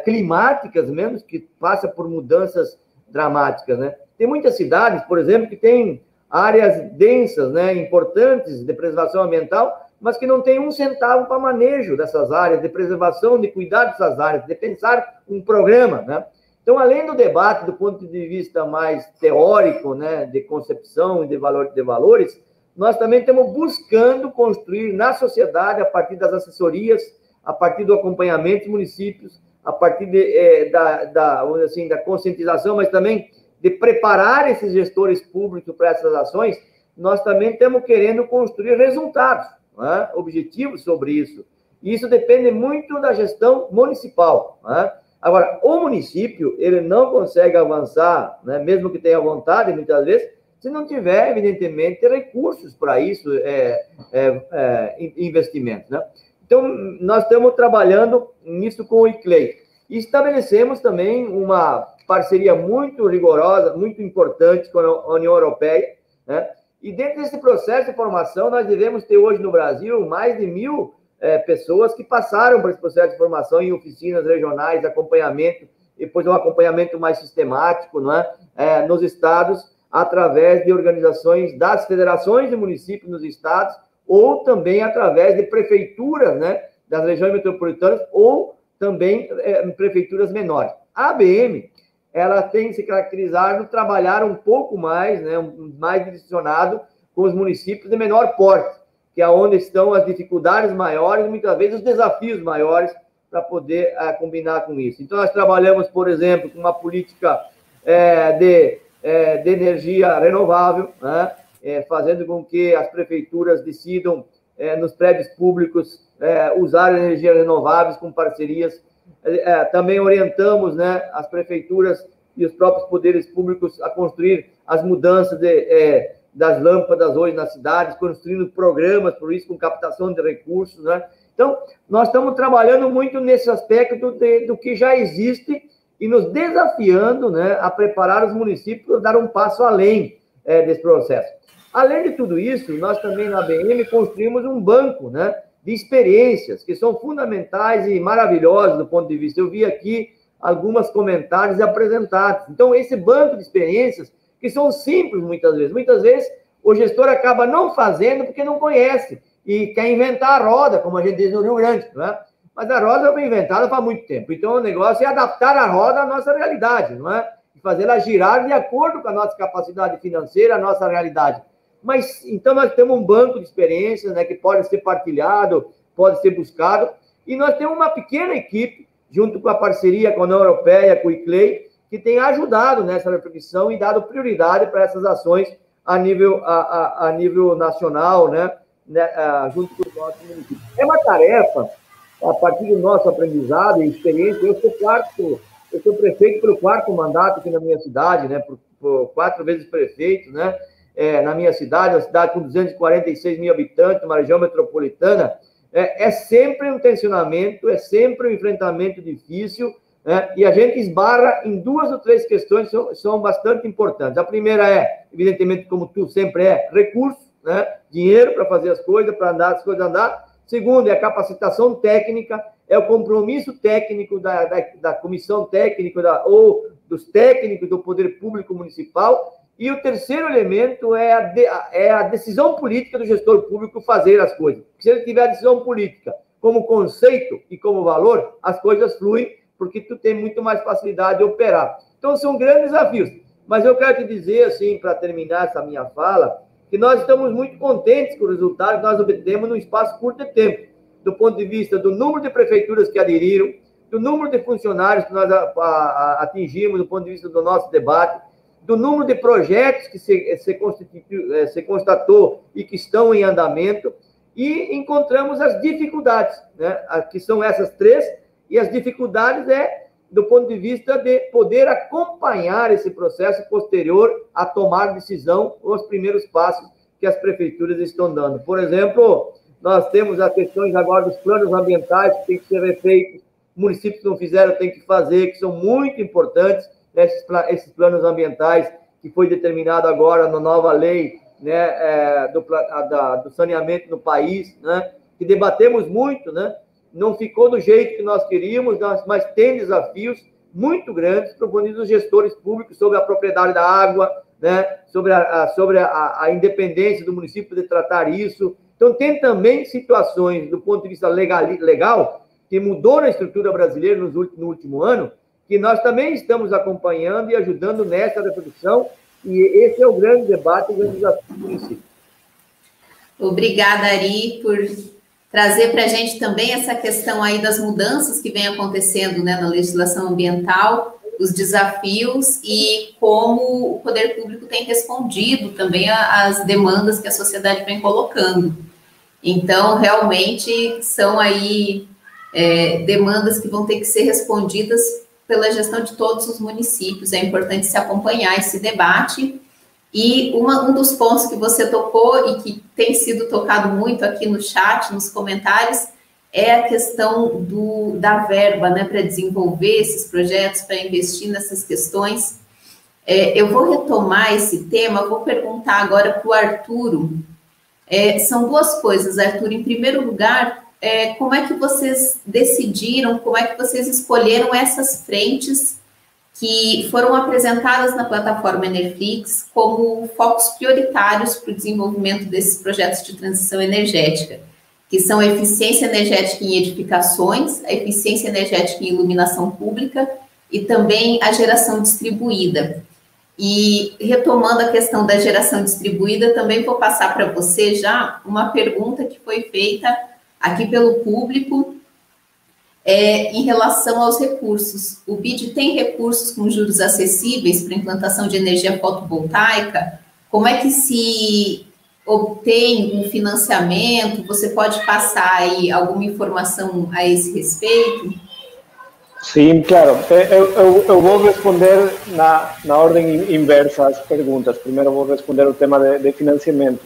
climáticas mesmo, que passa por mudanças dramáticas, né. Tem muitas cidades, por exemplo, que têm áreas densas, né, importantes de preservação ambiental, mas que não tem um centavo para manejo dessas áreas, de preservação, de cuidar dessas áreas, de pensar um programa, né? Então, além do debate do ponto de vista mais teórico, né, de concepção e de valores, nós também estamos buscando construir na sociedade, a partir das assessorias, a partir do acompanhamento dos municípios, a partir vamos dizer assim, da conscientização, mas também de preparar esses gestores públicos para essas ações, nós também estamos querendo construir resultados, né, objetivos sobre isso. E isso depende muito da gestão municipal, né? Agora, o município, ele não consegue avançar, né, mesmo que tenha vontade, muitas vezes, se não tiver, evidentemente, recursos para isso, investimentos, né? Então, nós estamos trabalhando nisso com o ICLEI. E estabelecemos também uma parceria muito rigorosa, muito importante com a União Europeia, né? E dentro desse processo de formação, nós devemos ter hoje no Brasil mais de 1.000 pessoas que passaram por esse processo de formação em oficinas regionais, acompanhamento, depois um acompanhamento mais sistemático, não é? Nos estados, através de organizações das federações de municípios nos estados, ou também através de prefeituras, né, das regiões metropolitanas, ou também prefeituras menores. A ABM, ela tem se caracterizado trabalhar um pouco mais, né, mais direcionado com os municípios de menor porte, que é onde estão as dificuldades maiores, muitas vezes os desafios maiores para poder combinar com isso. Então, nós trabalhamos, por exemplo, com uma política de energia renovável, né, fazendo com que as prefeituras decidam, nos prédios públicos, usar energias renováveis com parcerias. Também orientamos, né, as prefeituras e os próprios poderes públicos a construir as mudanças das lâmpadas hoje nas cidades, construindo programas por isso, com captação de recursos, né? Então, nós estamos trabalhando muito nesse aspecto do que já existe e nos desafiando, né, a preparar os municípios para dar um passo além desse processo. Além de tudo isso, nós também na ABM construímos um banco, né, de experiências que são fundamentais e maravilhosas do ponto de vista. Eu vi aqui alguns comentários apresentados. Então, esse banco de experiências, que são simples muitas vezes. Muitas vezes, o gestor acaba não fazendo porque não conhece e quer inventar a roda, como a gente diz no Rio Grande, não é? Mas a roda foi inventada faz muito tempo. Então, o negócio é adaptar a roda à nossa realidade, não é? E fazê-la girar de acordo com a nossa capacidade financeira, a nossa realidade. Mas, então, nós temos um banco de experiências, né, que pode ser partilhado, pode ser buscado, e nós temos uma pequena equipe, junto com a parceria com a União Europeia, com o ICLEI, que tem ajudado nessa reflexão e dado prioridade para essas ações a nível nacional, né, junto com os nossos municípios. É uma tarefa, a partir do nosso aprendizado e experiência. Eu sou prefeito pelo 4º mandato aqui na minha cidade, né, por 4 vezes prefeito, né, na minha cidade, uma cidade com 246 mil habitantes, uma região metropolitana. É sempre um tensionamento, é sempre um enfrentamento difícil, né? E a gente esbarra em 2 ou 3 questões que são bastante importantes. A primeira evidentemente, como tu sempre recursos, né? Dinheiro para fazer as coisas, para as coisas andar. Segundo, é a capacitação técnica, é o compromisso técnico da comissão técnica ou dos técnicos do poder público municipal. E o terceiro elemento é a decisão política do gestor público fazer as coisas. Se ele tiver a decisão política como conceito e como valor, as coisas fluem, porque tu tem muito mais facilidade de operar. Então, são grandes desafios. Mas eu quero te dizer, assim, para terminar essa minha fala, que nós estamos muito contentes com o resultado que nós obtemos num espaço curto de tempo, do ponto de vista do número de prefeituras que aderiram, do número de funcionários que nós atingimos do ponto de vista do nosso debate, do número de projetos que se constatou e que estão em andamento, e encontramos as dificuldades, né? Que são essas três, e as dificuldades do ponto de vista de poder acompanhar esse processo posterior a tomar decisão, os primeiros passos que as prefeituras estão dando. Por exemplo, nós temos as questões agora dos planos ambientais que têm que ser refeitos, municípios que não fizeram têm que fazer, que são muito importantes, né, esses planos ambientais que foi determinado agora na nova lei, né, do saneamento no país, né, que debatemos muito, né, não ficou do jeito que nós queríamos, mas tem desafios muito grandes para o ponto de vista dos gestores públicos sobre a propriedade da água, né, sobre a independência do município de tratar isso. Então, tem também situações do ponto de vista legal que mudou na estrutura brasileira no último ano, que nós também estamos acompanhando e ajudando nessa reflexão, e esse é o grande debate e o grande desafio do município. Obrigada, Ari, por trazer para a gente também essa questão aí das mudanças que vem acontecendo, né, na legislação ambiental, os desafios e como o poder público tem respondido também às demandas que a sociedade vem colocando. Então, realmente, são aí demandas que vão ter que ser respondidas pela gestão de todos os municípios. É importante se acompanhar esse debate. E um dos pontos que você tocou e que tem sido tocado muito aqui no chat, nos comentários, é a questão da verba, né, para desenvolver esses projetos, para investir nessas questões. Eu vou retomar esse tema, vou perguntar agora para o Arturo. São duas coisas, Arturo. Em primeiro lugar, como é que vocês decidiram, como é que vocês escolheram essas frentes que foram apresentadas na plataforma Enerflix como focos prioritários para o desenvolvimento desses projetos de transição energética, que são a eficiência energética em edificações, a eficiência energética em iluminação pública e também a geração distribuída. E retomando a questão da geração distribuída, também vou passar para você já uma pergunta que foi feita aqui pelo público, em relação aos recursos. O BID tem recursos com juros acessíveis para implantação de energia fotovoltaica? Como é que se obtém um financiamento? Você pode passar aí alguma informação a esse respeito? Sim, claro. Eu vou responder na ordem inversa as perguntas. Primeiro vou responder o tema de financiamento.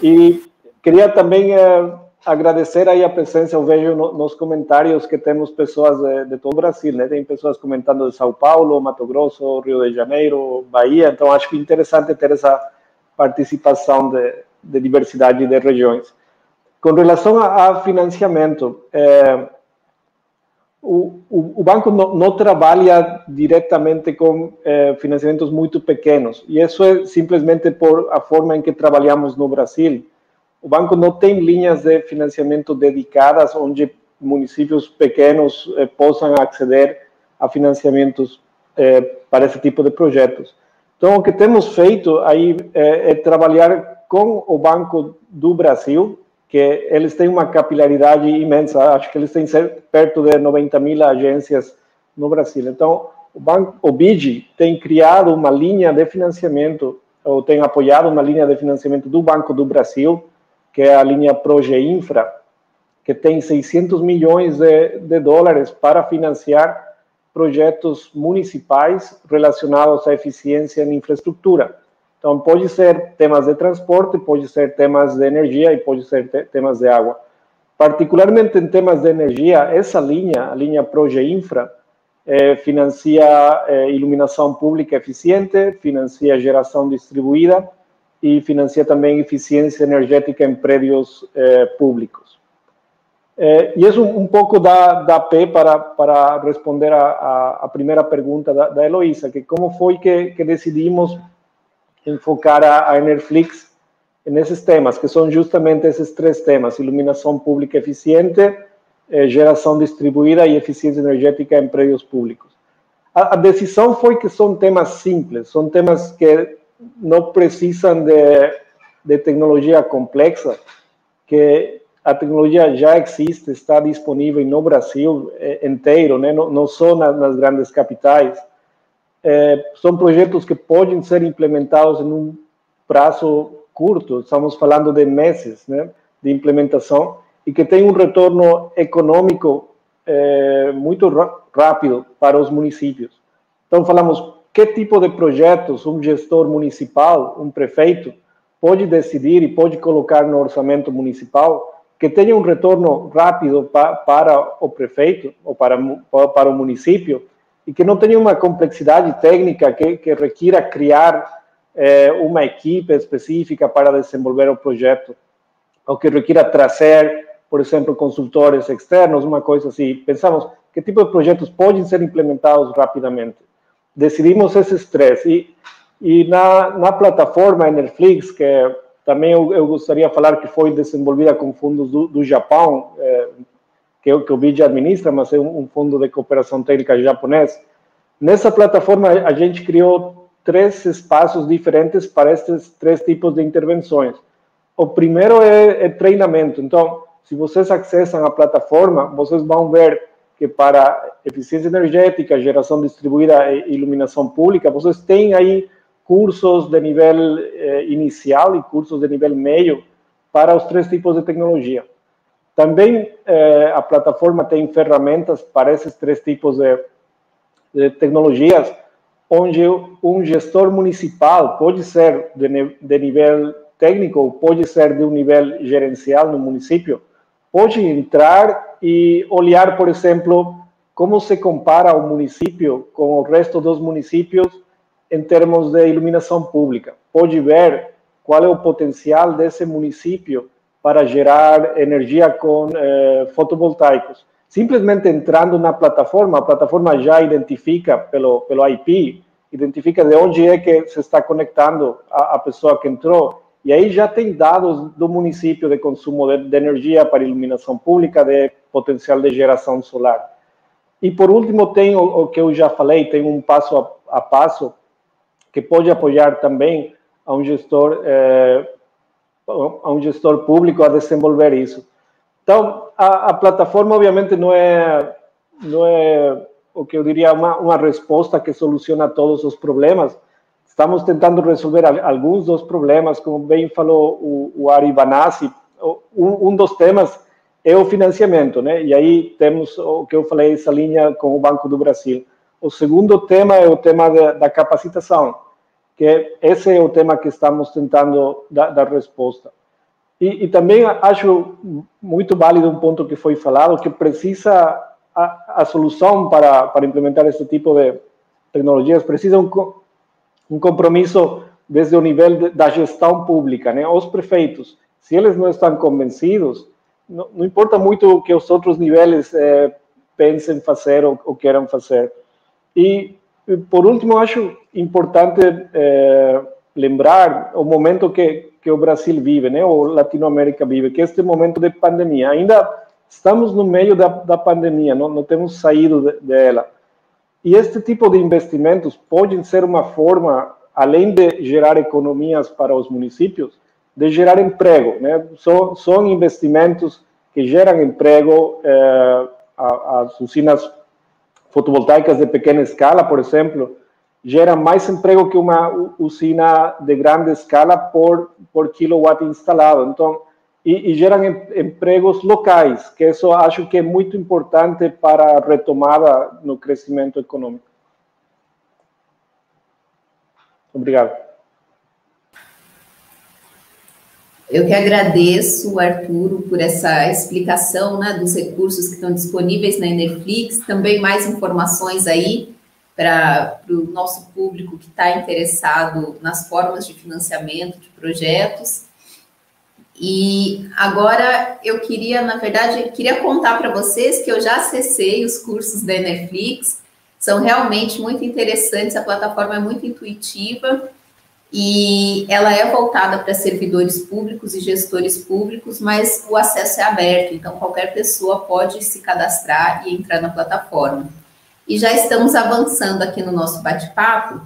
E queria também agradecer aí a presença. Eu vejo nos comentários que temos pessoas de todo o Brasil, né? Tem pessoas comentando de São Paulo, Mato Grosso, Rio de Janeiro, Bahia. Então, acho que é interessante ter essa participação de diversidade de regiões. Com relação a financiamento, o banco não trabalha diretamente com financiamentos muito pequenos, e isso é simplesmente por a forma em que trabalhamos no Brasil. O banco não tem linhas de financiamento dedicadas onde municípios pequenos possam acceder a financiamentos para esse tipo de projetos. Então, o que temos feito aí é trabalhar com o Banco do Brasil, que eles têm uma capilaridade imensa. Acho que eles têm perto de 90.000 agências no Brasil. Então, o BID tem criado uma linha de financiamento, ou tem apoiado uma linha de financiamento do Banco do Brasil, que é a linha ProgeInfra, que tem 600 milhões de dólares para financiar projetos municipais relacionados à eficiência em infraestrutura. Então, pode ser temas de transporte, pode ser temas de energia e pode ser temas de água. Particularmente em temas de energia, essa linha, a linha ProgeInfra, financia iluminação pública eficiente, financia geração distribuída e financia também eficiência energética em prédios públicos. E isso um pouco dá pé para responder a primeira pergunta da Heloísa, que como foi que decidimos enfocar a Enerflix nesses temas, que são justamente esses três temas: iluminação pública eficiente, geração distribuída e eficiência energética em prédios públicos. A decisão foi que são temas simples, são temas que não precisam de tecnologia complexa, que a tecnologia já existe, está disponível no Brasil inteiro, né? Não só nas grandes capitais. são projetos que podem ser implementados em um prazo curto, estamos falando de meses, né, de implementação, e que tem um retorno econômico muito rápido para os municípios. Então, falamos que tipo de projetos um gestor municipal, um prefeito, pode decidir e pode colocar no orçamento municipal, que tenha um retorno rápido para o prefeito ou para o município, e que não tenha uma complexidade técnica que requira criar uma equipe específica para desenvolver o projeto, ou que requira trazer, por exemplo, consultores externos, uma coisa assim. Pensamos que tipo de projetos podem ser implementados rapidamente. Decidimos esses três. E na plataforma Enerflix, que também eu gostaria de falar que foi desenvolvida com fundos do Japão, que o BID administra, mas é um fundo de cooperação técnica japonês. Nessa plataforma, a gente criou 3 espaços diferentes para esses 3 tipos de intervenções. O primeiro é treinamento. Então, se vocês acessam a plataforma, vocês vão ver que para eficiência energética, geração distribuída e iluminação pública, vocês têm aí cursos de nível inicial e cursos de nível médio para os 3 tipos de tecnologia. Também a plataforma tem ferramentas para esses 3 tipos de tecnologias, onde um gestor municipal pode ser de nível técnico ou pode ser de um nível gerencial no município, pode entrar e olhar, por exemplo, como se compara o município com o resto dos municípios em termos de iluminação pública. Pode ver qual é o potencial desse município para gerar energia com fotovoltaicos. Simplesmente entrando na plataforma, a plataforma já identifica pelo IP, identifica de onde é que se está conectando a pessoa que entrou, e aí já tem dados do município de consumo de energia para iluminação pública, de potencial de geração solar. E, por último, tem o que eu já falei, tem um passo a passo que pode apoiar também a um gestor público a desenvolver isso. Então, a plataforma, obviamente, não é o que eu diria uma resposta que soluciona todos os problemas. Estamos tentando resolver alguns dos problemas, como bem falou o Ari Banassi. Um dos temas é o financiamento, né? E aí temos o que eu falei, essa linha com o Banco do Brasil. O segundo tema é o tema da capacitação, que esse é o tema que estamos tentando dar resposta. E também acho muito válido um ponto que foi falado, que precisa a solução para implementar esse tipo de tecnologias, precisa um compromisso desde o nível da gestão pública, né? Os prefeitos, se eles não estão convencidos, não importa muito o que os outros níveis pensem fazer ou queiram fazer. E, por último, acho importante lembrar o momento que o Brasil vive, né? Ou Latinoamérica vive, que é este momento de pandemia. Ainda estamos no meio da pandemia, não temos saído dela. E este tipo de investimentos podem ser uma forma, além de gerar economias para os municípios, de gerar emprego, né? São investimentos que geram emprego. As usinas fotovoltaicas de pequena escala, por exemplo, geram mais emprego que uma usina de grande escala por quilowatt instalado. Então, e geram empregos locais, que isso acho que é muito importante para a retomada no crescimento econômico. Obrigado. Eu que agradeço, Arturo, por essa explicação, né, dos recursos que estão disponíveis na Enerflix, também mais informações aí para o nosso público que está interessado nas formas de financiamento de projetos. E agora eu queria, na verdade, contar para vocês que eu já acessei os cursos da Enerflix, são realmente muito interessantes, a plataforma é muito intuitiva e ela é voltada para servidores públicos e gestores públicos, mas o acesso é aberto, então qualquer pessoa pode se cadastrar e entrar na plataforma. E já estamos avançando aqui no nosso bate-papo.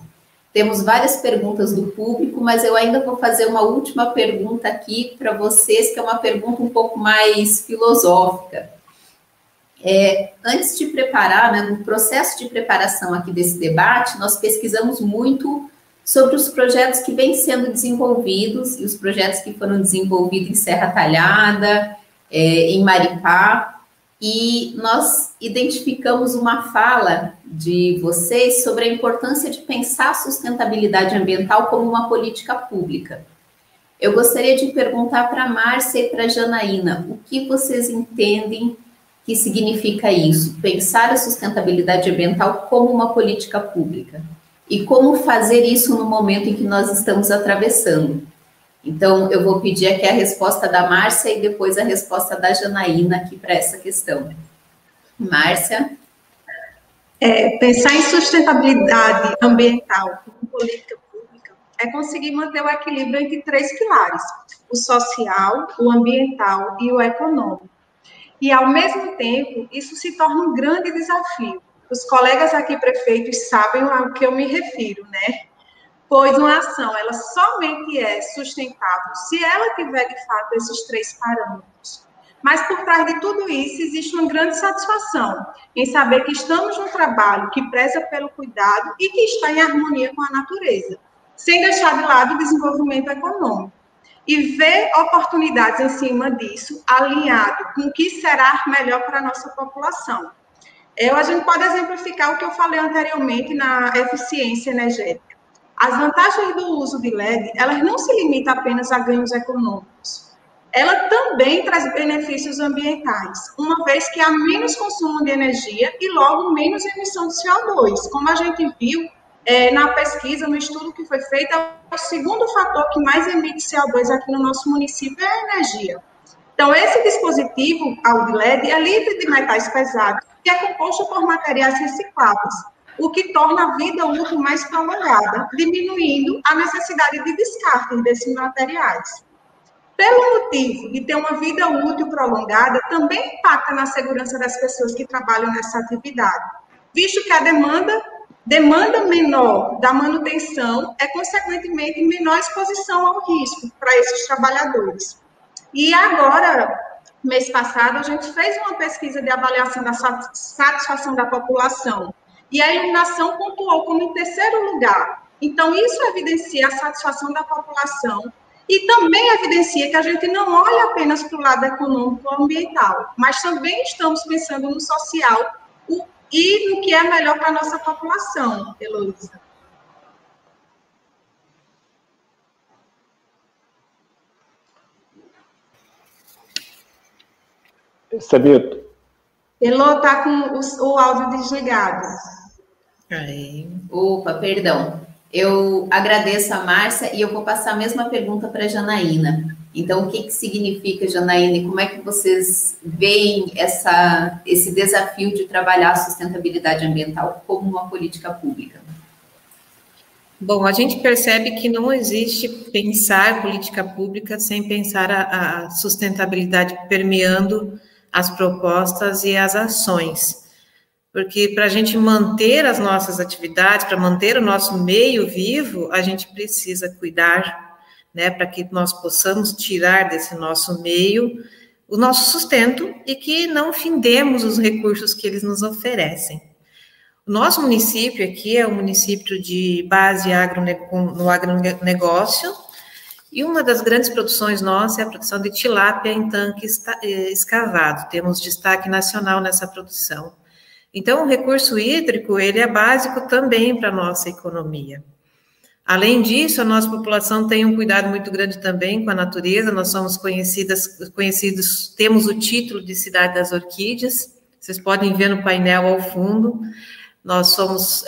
Temos várias perguntas do público, mas eu ainda vou fazer uma última pergunta aqui para vocês, que é uma pergunta um pouco mais filosófica. Antes de preparar, né, no processo de preparação aqui desse debate, nós pesquisamos muito sobre os projetos que vêm sendo desenvolvidos e os projetos que foram desenvolvidos em Serra Talhada, em Maripá, e nós identificamos uma fala de vocês sobre a importância de pensar a sustentabilidade ambiental como uma política pública. Eu gostaria de perguntar para a Márcia e para a Janaína, o que vocês entendem que significa isso? Pensar a sustentabilidade ambiental como uma política pública. E como fazer isso no momento em que nós estamos atravessando. Então, eu vou pedir aqui a resposta da Márcia e depois a resposta da Janaína aqui para essa questão. Márcia? Pensar em sustentabilidade ambiental como política pública é conseguir manter o equilíbrio entre 3 pilares: o social, o ambiental e o econômico. E, ao mesmo tempo, isso se torna um grande desafio. Os colegas aqui prefeitos sabem ao que eu me refiro, né? Pois uma ação, ela somente é sustentável se ela tiver, de fato, esses 3 parâmetros. Mas, por trás de tudo isso, existe uma grande satisfação em saber que estamos num trabalho que preza pelo cuidado e que está em harmonia com a natureza, sem deixar de lado o desenvolvimento econômico. E ver oportunidades em cima disso, alinhado com o que será melhor para a nossa população. A gente pode exemplificar o que eu falei anteriormente na eficiência energética. As vantagens do uso de LED, elas não se limitam apenas a ganhos econômicos. Ela também traz benefícios ambientais, uma vez que há menos consumo de energia e, logo, menos emissão de CO2. Como a gente viu na pesquisa, no estudo que foi feito, o segundo fator que mais emite CO2 aqui no nosso município é a energia. Então, esse dispositivo, o LED, é livre de metais pesados e é composto por materiais recicláveis, o que torna a vida útil mais prolongada, diminuindo a necessidade de descarte desses materiais. Pelo motivo de ter uma vida útil prolongada, também impacta na segurança das pessoas que trabalham nessa atividade, visto que a demanda menor da manutenção é, consequentemente, menor exposição ao risco para esses trabalhadores. E agora, mês passado, a gente fez uma pesquisa de avaliação da satisfação da população, e a iluminação pontuou como em 3º lugar. Então, isso evidencia a satisfação da população e também evidencia que a gente não olha apenas para o lado econômico ou ambiental, mas também estamos pensando no social e no que é melhor para a nossa população, Heloísa. Sabito. Elô, está com o áudio desligado. Opa, perdão. Eu agradeço a Márcia e eu vou passar a mesma pergunta para a Janaína. Então, o que significa, Janaína, e como é que vocês veem esse desafio de trabalhar a sustentabilidade ambiental como uma política pública? Bom, a gente percebe que não existe pensar política pública sem pensar a sustentabilidade permeando as propostas e as ações. Porque para a gente manter as nossas atividades, para manter o nosso meio vivo, a gente precisa cuidar, né, para que nós possamos tirar desse nosso meio o nosso sustento e que não findemos os recursos que eles nos oferecem. O nosso município aqui é um município de base no agronegócio, e uma das grandes produções nossas é a produção de tilápia em tanque escavado. Temos destaque nacional nessa produção. Então, o recurso hídrico, ele é básico também para a nossa economia. Além disso, a nossa população tem um cuidado muito grande também com a natureza. Nós somos conhecidos, temos o título de Cidade das Orquídeas. Vocês podem ver no painel ao fundo. Nós somos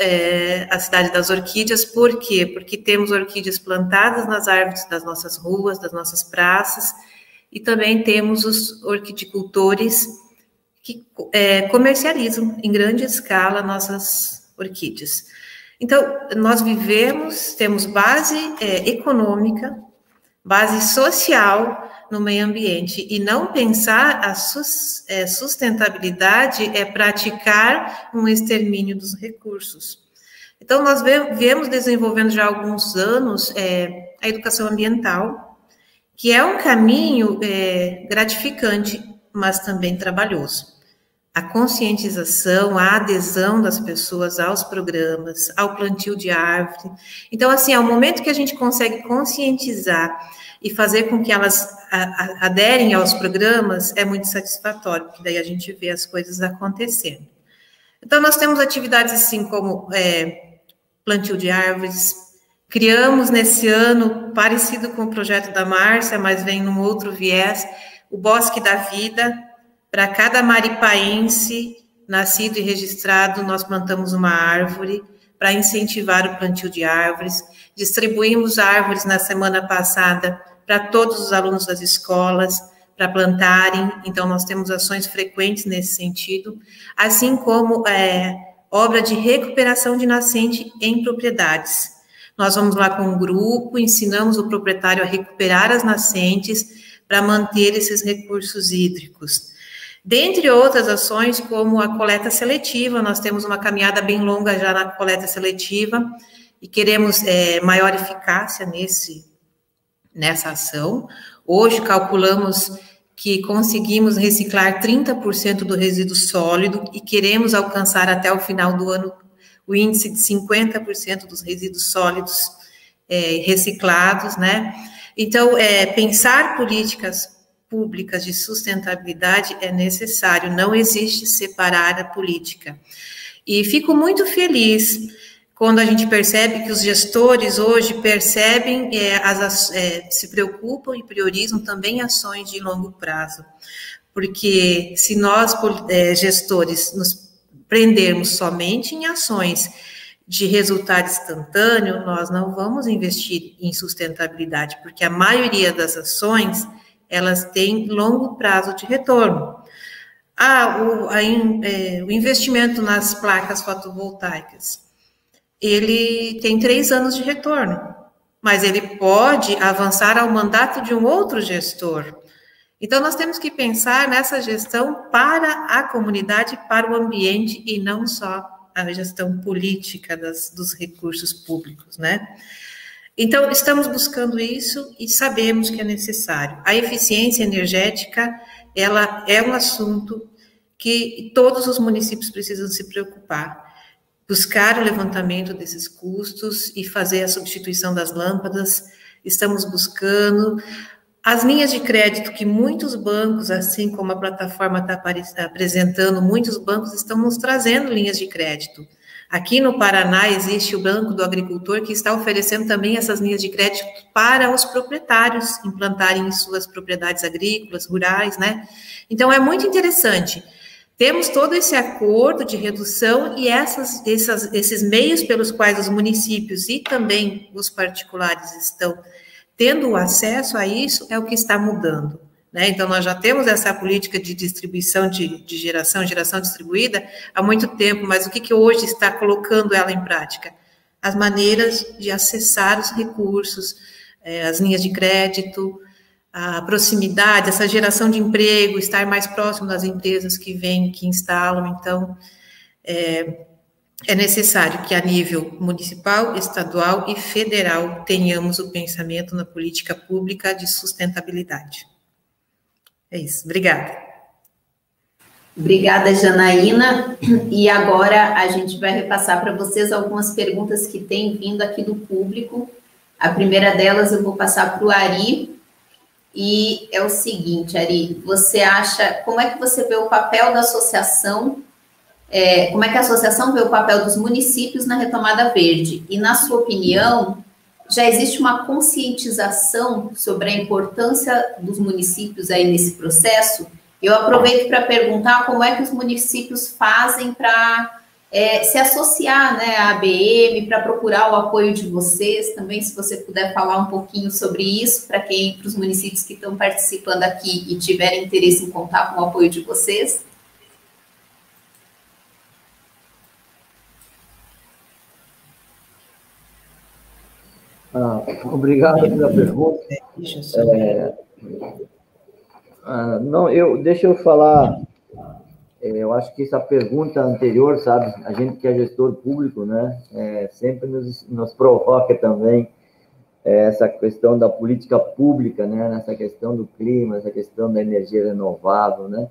a Cidade das Orquídeas. Por quê? Porque temos orquídeas plantadas nas árvores das nossas ruas, das nossas praças, e também temos os horticultores que comercializam em grande escala nossas orquídeas. Então, nós temos base econômica, base social no meio ambiente, e não pensar a sustentabilidade é praticar um extermínio dos recursos. Então, nós viemos desenvolvendo já há alguns anos a educação ambiental, que é um caminho gratificante, mas também trabalhoso. a conscientização, a adesão das pessoas aos programas, ao plantio de árvore. Então, assim, ao momento que a gente consegue conscientizar e fazer com que elas aderem aos programas, é muito satisfatório, porque daí a gente vê as coisas acontecendo. Então, nós temos atividades assim como plantio de árvores. Criamos nesse ano, parecido com o projeto da Márcia, mas vem num outro viés, o Bosque da Vida. Para cada maripaense nascido e registrado, nós plantamos uma árvore para incentivar o plantio de árvores. Distribuímos árvores na semana passada para todos os alunos das escolas, para plantarem. Então, nós temos ações frequentes nesse sentido, assim como obra de recuperação de nascente em propriedades. Nós vamos lá com um grupo, ensinamos o proprietário a recuperar as nascentes para manter esses recursos hídricos. Dentre outras ações, como a coleta seletiva, nós temos uma caminhada bem longa já na coleta seletiva e queremos maior eficácia nessa ação. Hoje calculamos que conseguimos reciclar 30% do resíduo sólido e queremos alcançar até o final do ano o índice de 50% dos resíduos sólidos reciclados, né? Então, pensar políticas públicas de sustentabilidade é necessário, não existe separar a política. E fico muito feliz quando a gente percebe que os gestores hoje percebem, se preocupam e priorizam também ações de longo prazo. Porque se nós, gestores, nos prendermos somente em ações de resultado instantâneo, nós não vamos investir em sustentabilidade, porque a maioria das ações elas têm longo prazo de retorno. O investimento nas placas fotovoltaicas, ele tem 3 anos de retorno, mas ele pode avançar ao mandato de um outro gestor. Então, nós temos que pensar nessa gestão para a comunidade, para o ambiente, e não só a gestão política dos recursos públicos, né? Então, estamos buscando isso e sabemos que é necessário. A eficiência energética, ela é um assunto que todos os municípios precisam se preocupar. Buscar o levantamento desses custos e fazer a substituição das lâmpadas. Estamos buscando as linhas de crédito que muitos bancos, assim como a plataforma está apresentando, muitos bancos estão nos trazendo linhas de crédito. Aqui no Paraná existe o Banco do Agricultor, que está oferecendo também essas linhas de crédito para os proprietários implantarem em suas propriedades agrícolas, rurais, né? Então, é muito interessante. Temos todo esse acordo de redução e esses meios pelos quais os municípios e também os particulares estão tendo acesso a isso é o que está mudando. Né? Então, nós já temos essa política de distribuição de geração distribuída há muito tempo, mas o que hoje está colocando ela em prática? As maneiras de acessar os recursos, as linhas de crédito, a proximidade, essa geração de emprego, estar mais próximo das empresas que vêm, que instalam. Então, é necessário que a nível municipal, estadual e federal tenhamos o pensamento na política pública de sustentabilidade. É isso, obrigada. Obrigada, Janaína. E agora a gente vai repassar para vocês algumas perguntas que têm vindo aqui do público. A primeira delas eu vou passar para o Ari. E é o seguinte, Ari, você acha, como é que você vê o papel da associação, como é que a associação vê o papel dos municípios na retomada verde? E, na sua opinião, já existe uma conscientização sobre a importância dos municípios aí nesse processo? Eu aproveito para perguntar como é que os municípios fazem para se associar, né, à ABM, para procurar o apoio de vocês também, se você puder falar um pouquinho sobre isso, para os municípios que estão participando aqui e tiverem interesse em contar com o apoio de vocês. Obrigado pela pergunta. Deixa eu falar. Eu acho que essa pergunta anterior, sabe, a gente que é gestor público, né, sempre nos provoca também essa questão da política pública, né, nessa questão do clima, essa questão da energia renovável, né.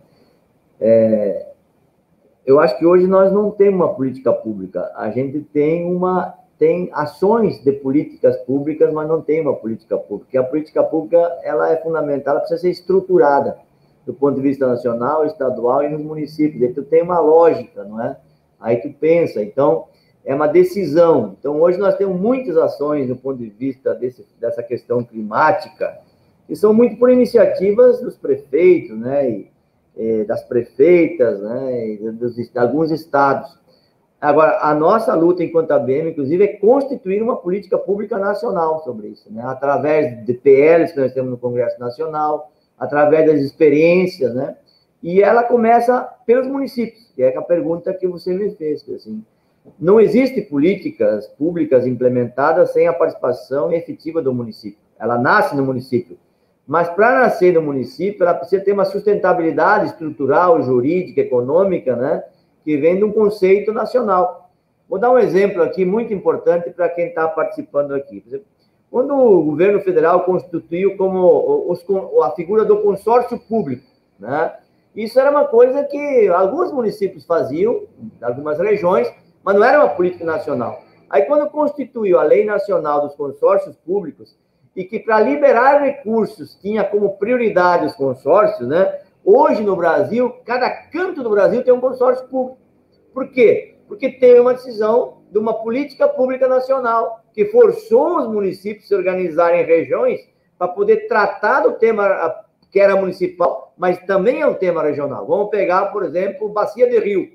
eu acho que hoje nós não temos uma política pública. A gente tem ações de políticas públicas, mas não tem uma política pública. Porque a política pública, ela é fundamental, ela precisa ser estruturada do ponto de vista nacional, estadual e nos municípios. Aí tu tem uma lógica, não é? Aí tu pensa. Então, é uma decisão. Então, hoje nós temos muitas ações do ponto de vista dessa questão climática, que são muito por iniciativas dos prefeitos, né? E das prefeitas, né? E de alguns estados. Agora, a nossa luta enquanto ABM, inclusive, é constituir uma política pública nacional sobre isso, né? Através de PLs que nós temos no Congresso Nacional, através das experiências, né? E ela começa pelos municípios, que é a pergunta que você me fez, assim. Não existe políticas públicas implementadas sem a participação efetiva do município. Ela nasce no município, mas para nascer no município, ela precisa ter uma sustentabilidade estrutural, jurídica, econômica, né? Que vem de um conceito nacional. Vou dar um exemplo aqui muito importante para quem está participando aqui. Quando o governo federal constituiu como a figura do consórcio público, né? Isso era uma coisa que alguns municípios faziam, algumas regiões, mas não era uma política nacional. Aí, quando constituiu a Lei Nacional dos Consórcios Públicos, e que para liberar recursos tinha como prioridade os consórcios, né? Hoje, no Brasil, cada canto do Brasil tem um consórcio público. Por quê? Porque teve uma decisão de uma política pública nacional que forçou os municípios a se organizarem em regiões para poder tratar do tema que era municipal, mas também é um tema regional. Vamos pegar, por exemplo, bacia de rio,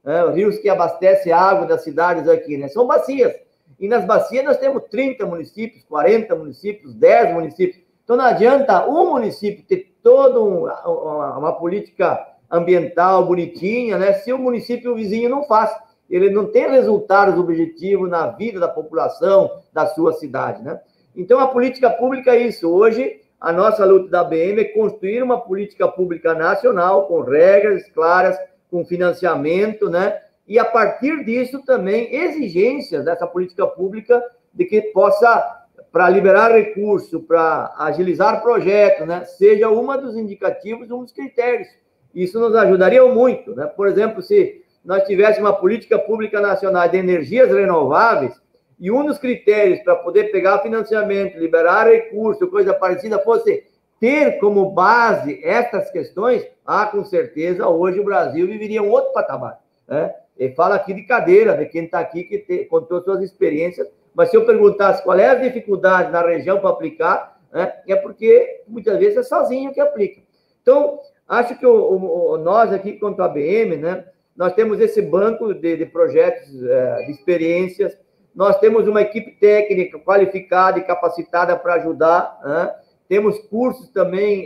né? Rios que abastecem a água das cidades aqui, né? São bacias. E nas bacias nós temos 30 municípios, 40 municípios, 10 municípios. Então, não adianta um município ter toda uma política ambiental bonitinha, né? Se o município vizinho não faz. Ele não tem resultados objetivos na vida da população da sua cidade, né? Então, a política pública é isso. Hoje, a nossa luta da ABM é construir uma política pública nacional, com regras claras, com financiamento, né? E, a partir disso, também exigências dessa política pública de que possa, para liberar recurso, para agilizar projetos, né? Seja uma dos indicativos, um dos critérios. Isso nos ajudaria muito, né? Por exemplo, se nós tivéssemos uma política pública nacional de energias renováveis e um dos critérios para poder pegar financiamento, liberar recurso, coisa parecida, fosse ter como base essas questões, com certeza, hoje o Brasil viveria um outro patamar, né? Ele fala aqui de cadeira, de quem está aqui, que contou suas experiências, mas se eu perguntasse qual é a dificuldade na região para aplicar, né, é porque muitas vezes é sozinho que aplica. Então, acho que nós aqui, quanto a ABM, né, nós temos esse banco de projetos, de experiências, nós temos uma equipe técnica qualificada e capacitada para ajudar, né? Temos cursos também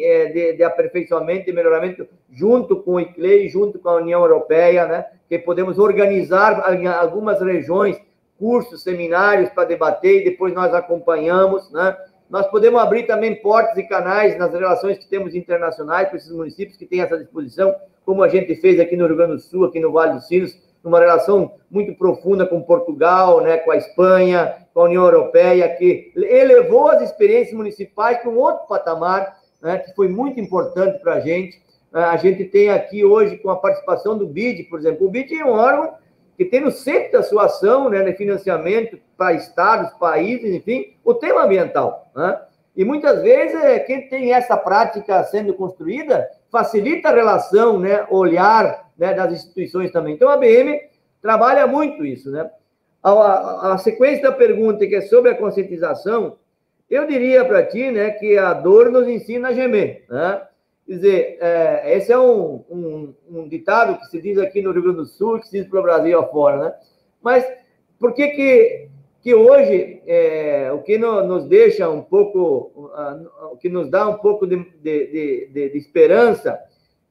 de aperfeiçoamento e melhoramento junto com o ICLEI, junto com a União Europeia, né? Que podemos organizar em algumas regiões cursos, seminários para debater e depois nós acompanhamos, né? Nós podemos abrir também portas e canais nas relações que temos internacionais para esses municípios que têm essa disposição, como a gente fez aqui no Rio Grande do Sul, aqui no Vale dos Sinos, numa relação muito profunda com Portugal, né, com a Espanha, com a União Europeia, que elevou as experiências municipais para um outro patamar, né, que foi muito importante para a gente. A gente tem aqui hoje, com a participação do BID, por exemplo, o BID é um órgão que tem no centro da sua ação, né, de financiamento para estados, países, enfim, o tema ambiental, né? E muitas vezes quem tem essa prática sendo construída facilita a relação, né, olhar, né, das instituições também. Então, a ABM trabalha muito isso, né? A sequência da pergunta, que é sobre a conscientização, eu diria para ti, né, que a dor nos ensina a gemer, né? Quer dizer, esse é um ditado que se diz aqui no Rio Grande do Sul, que se diz para o Brasil afora, né? Mas por que hoje o que nos deixa um pouco, o que nos dá um pouco de esperança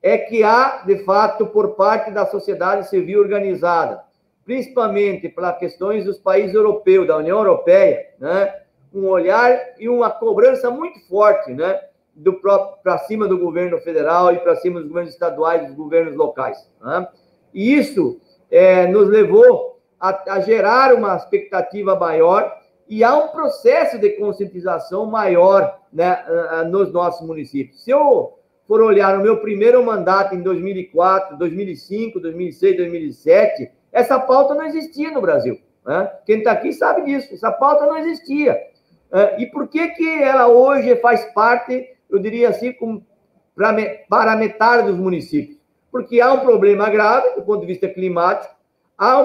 é que há, de fato, por parte da sociedade civil organizada, principalmente para questões dos países europeus, da União Europeia, né, um olhar e uma cobrança muito forte, né, para cima do governo federal e para cima dos governos estaduais e dos governos locais, né? E isso nos levou a gerar uma expectativa maior e há um processo de conscientização maior, né, nos nossos municípios. Se eu for olhar no meu primeiro mandato em 2004, 2005, 2006, 2007, essa pauta não existia no Brasil. Né? Quem está aqui sabe disso, essa pauta não existia. E por que ela hoje faz parte, eu diria assim, para metade dos municípios? Porque há um problema grave do ponto de vista climático, há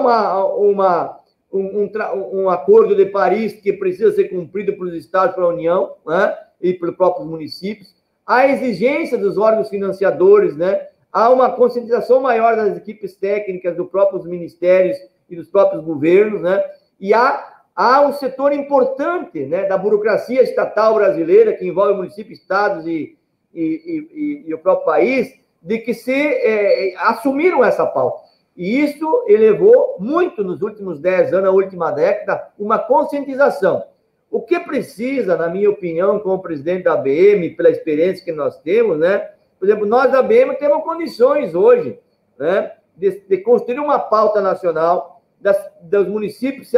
um acordo de Paris que precisa ser cumprido pelos estados, pela União, né? E pelos próprios municípios, há a exigência dos órgãos financiadores, né? Há uma conscientização maior das equipes técnicas dos próprios ministérios e dos próprios governos, né? E há um setor importante, né, da burocracia estatal brasileira, que envolve municípios, estados e o próprio país, de que assumiram essa pauta. E isso elevou muito nos últimos 10 anos, na última década, uma conscientização. O que precisa, na minha opinião, como presidente da ABM, pela experiência que nós temos, né? Por exemplo, nós da ABM temos condições hoje, né, de construir uma pauta nacional, dos municípios se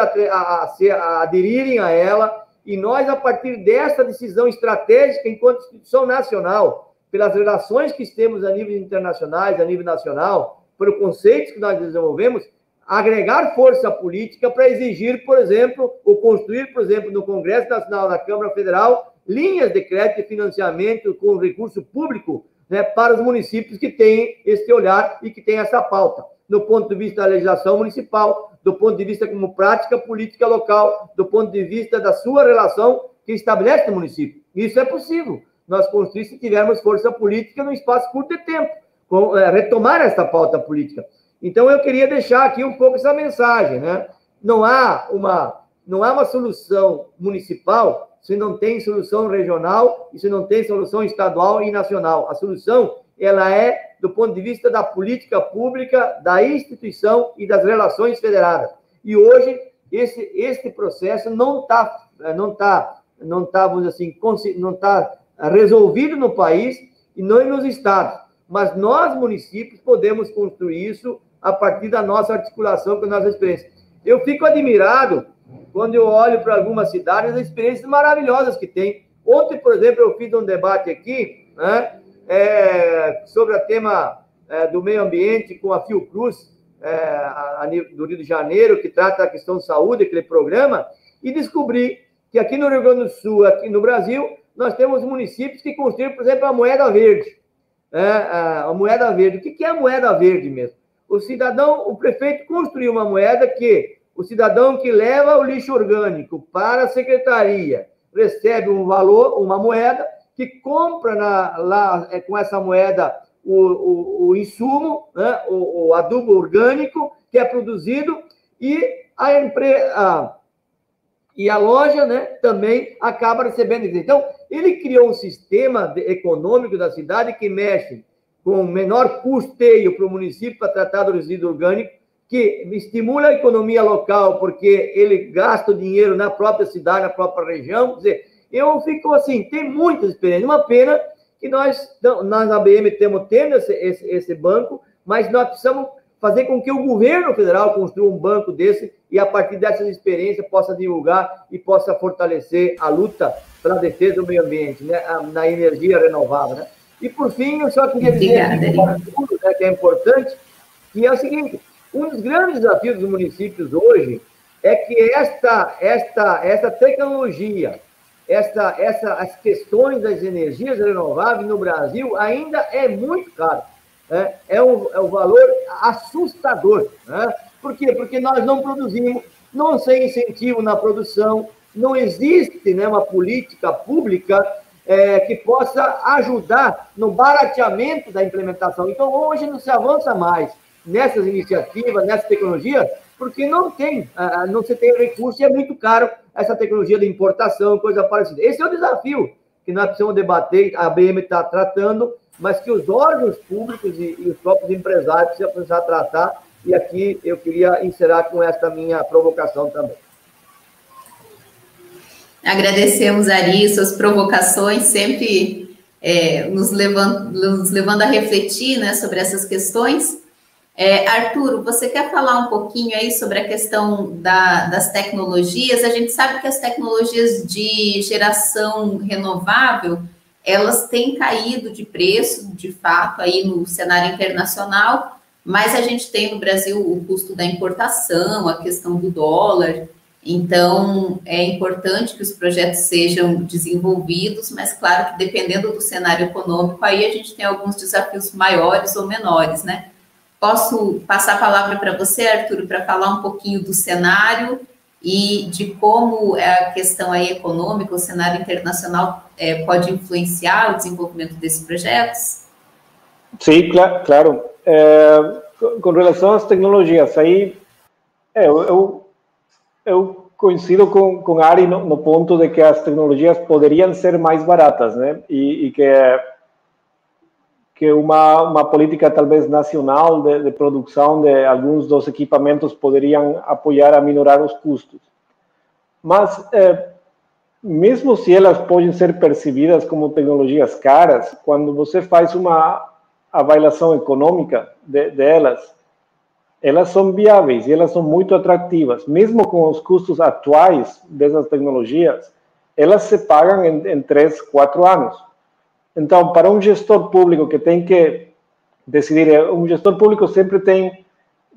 aderirem a ela, e nós, a partir dessa decisão estratégica, enquanto instituição nacional, pelas relações que temos a nível internacionais, a nível nacional, pelos conceitos que nós desenvolvemos, agregar força política para exigir, por exemplo, ou construir, por exemplo, no Congresso Nacional, na Câmara Federal, linhas de crédito e financiamento com recurso público, né, para os municípios que têm esse olhar e que têm essa pauta, do ponto de vista da legislação municipal, do ponto de vista como prática política local, do ponto de vista da sua relação que estabelece no município. Isso é possível nós construir se tivermos força política num espaço curto de tempo, retomar essa pauta política. Então, eu queria deixar aqui um pouco essa mensagem, né? Não há uma solução municipal se não tem solução regional e se não tem solução estadual e nacional. A solução, ela é do ponto de vista da política pública, da instituição e das relações federadas. E hoje, esse processo não está resolvido no país e não nos estados. Mas nós, municípios, podemos construir isso a partir da nossa articulação com a nossa experiência. Eu fico admirado quando eu olho para algumas cidades, as experiências maravilhosas que tem. Ontem, por exemplo, eu fiz um debate aqui, né, sobre o tema do meio ambiente com a Fiocruz, do Rio de Janeiro, que trata a questão de saúde, aquele programa, e descobri que aqui no Rio Grande do Sul, aqui no Brasil, nós temos municípios que construíram, por exemplo, a moeda verde. A moeda verde. O que é a moeda verde mesmo? O prefeito construiu uma moeda que o cidadão que leva o lixo orgânico para a secretaria recebe um valor, uma moeda, que compra com essa moeda o insumo, né, o adubo orgânico que é produzido, e a loja, né, também acaba recebendo isso. Então, ele criou um sistema econômico da cidade que mexe com menor custeio para o município para tratar do resíduo orgânico, que estimula a economia local, porque ele gasta o dinheiro na própria cidade, na própria região. Quer dizer, eu fico assim, tem muitas experiências. Uma pena que nós na ABM temos esse banco, mas nós precisamos fazer com que o governo federal construa um banco desse e, a partir dessas experiências, possa divulgar e possa fortalecer a luta pela defesa do meio ambiente, né, na energia renovável. Né? E, por fim, eu só queria dizer que é importante, que é o seguinte: um dos grandes desafios dos municípios hoje é que esta tecnologia, as questões das energias renováveis no Brasil ainda é muito caro. É um valor assustador. Né? Por quê? Porque nós não produzimos, não tem incentivo na produção, não existe, né, uma política pública que possa ajudar no barateamento da implementação. Então, hoje não se avança mais nessas iniciativas, nessa tecnologia, porque não se tem recurso e é muito caro essa tecnologia de importação, coisa parecida. Esse é o desafio que nós precisamos debater, a ABM está tratando, mas que os órgãos públicos e os próprios empresários precisam começar a tratar, e aqui eu queria encerrar com esta minha provocação também. Agradecemos, Ari, suas provocações, sempre nos levando a refletir, né, sobre essas questões. Arturo, você quer falar um pouquinho aí sobre a questão das tecnologias? A gente sabe que as tecnologias de geração renovável, elas têm caído de preço, de fato, aí no cenário internacional, mas a gente tem no Brasil o custo da importação, a questão do dólar. Então, é importante que os projetos sejam desenvolvidos, mas claro que dependendo do cenário econômico, aí a gente tem alguns desafios maiores ou menores, né? Posso passar a palavra para você, Arturo, para falar um pouquinho do cenário e de como a questão aí econômica, o cenário internacional pode influenciar o desenvolvimento desses projetos? Sim, claro. Com relação às tecnologias, aí eu coincido com a Ari no ponto de que as tecnologias poderiam ser mais baratas, né? E que uma política talvez nacional de produção de alguns dos equipamentos poderiam apoiar a minorar os custos. Mas, mesmo se elas podem ser percebidas como tecnologias caras, quando você faz uma avaliação econômica delas, elas são viáveis e elas são muito atrativas. Mesmo com os custos atuais dessas tecnologias, elas se pagam em 3, 4 anos. Então, para um gestor público que tem que decidir, um gestor público sempre tem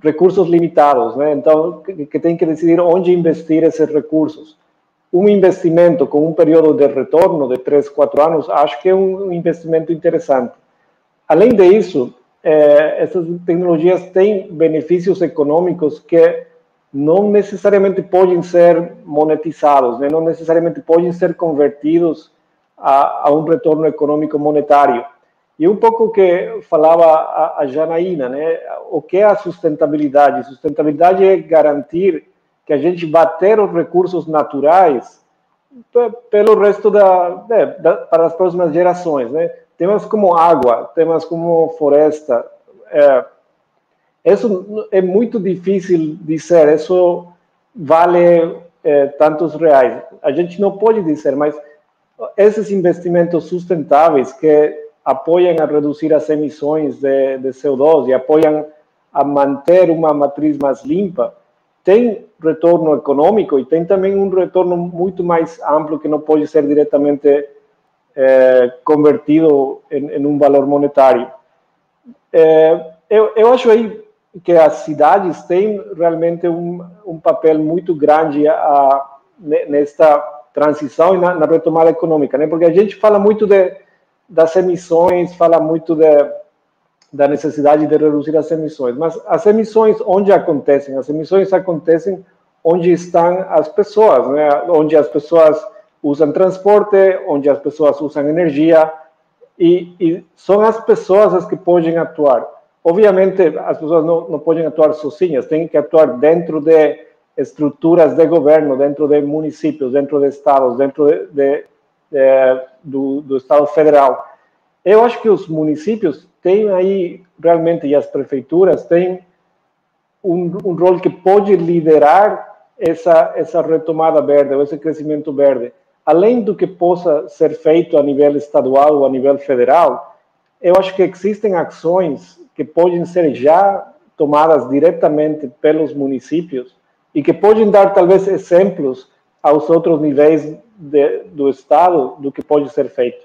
recursos limitados, né? Então, que tem que decidir onde investir esses recursos. Um investimento com um período de retorno de 3, 4 anos, acho que é um investimento interessante. Além disso, essas tecnologias têm benefícios econômicos que não necessariamente podem ser monetizados, né? Não necessariamente podem ser convertidos a um retorno econômico monetário. E um pouco o que falava a Janaína, né? O que é a sustentabilidade? Sustentabilidade é garantir que a gente vai ter os recursos naturais pelo resto para as próximas gerações, né? Temas como água, temas como floresta, isso é muito difícil dizer, isso vale tantos reais. A gente não pode dizer, mas esses investimentos sustentáveis que apoiam a reduzir as emissões de CO2 e apoiam a manter uma matriz mais limpa, tem retorno econômico e tem também um retorno muito mais amplo que não pode ser diretamente convertido em um valor monetário. Eu acho aí que as cidades têm realmente um papel muito grande nesta transição e na retomada econômica, né? Porque a gente fala muito das emissões, fala muito da necessidade de reduzir as emissões, mas as emissões onde acontecem? As emissões acontecem onde estão as pessoas, né? Onde as pessoas usam transporte, onde as pessoas usam energia, e são as pessoas as que podem atuar. Obviamente, as pessoas não podem atuar sozinhas, têm que atuar dentro de estruturas de governo, dentro de municípios, dentro de estados, dentro do Estado Federal. Eu acho que os municípios têm aí, realmente, e as prefeituras têm um rol que pode liderar essa retomada verde, ou esse crescimento verde. Além do que possa ser feito a nível estadual ou a nível federal, eu acho que existem ações que podem ser já tomadas diretamente pelos municípios e que podem dar, talvez, exemplos aos outros níveis do Estado do que pode ser feito.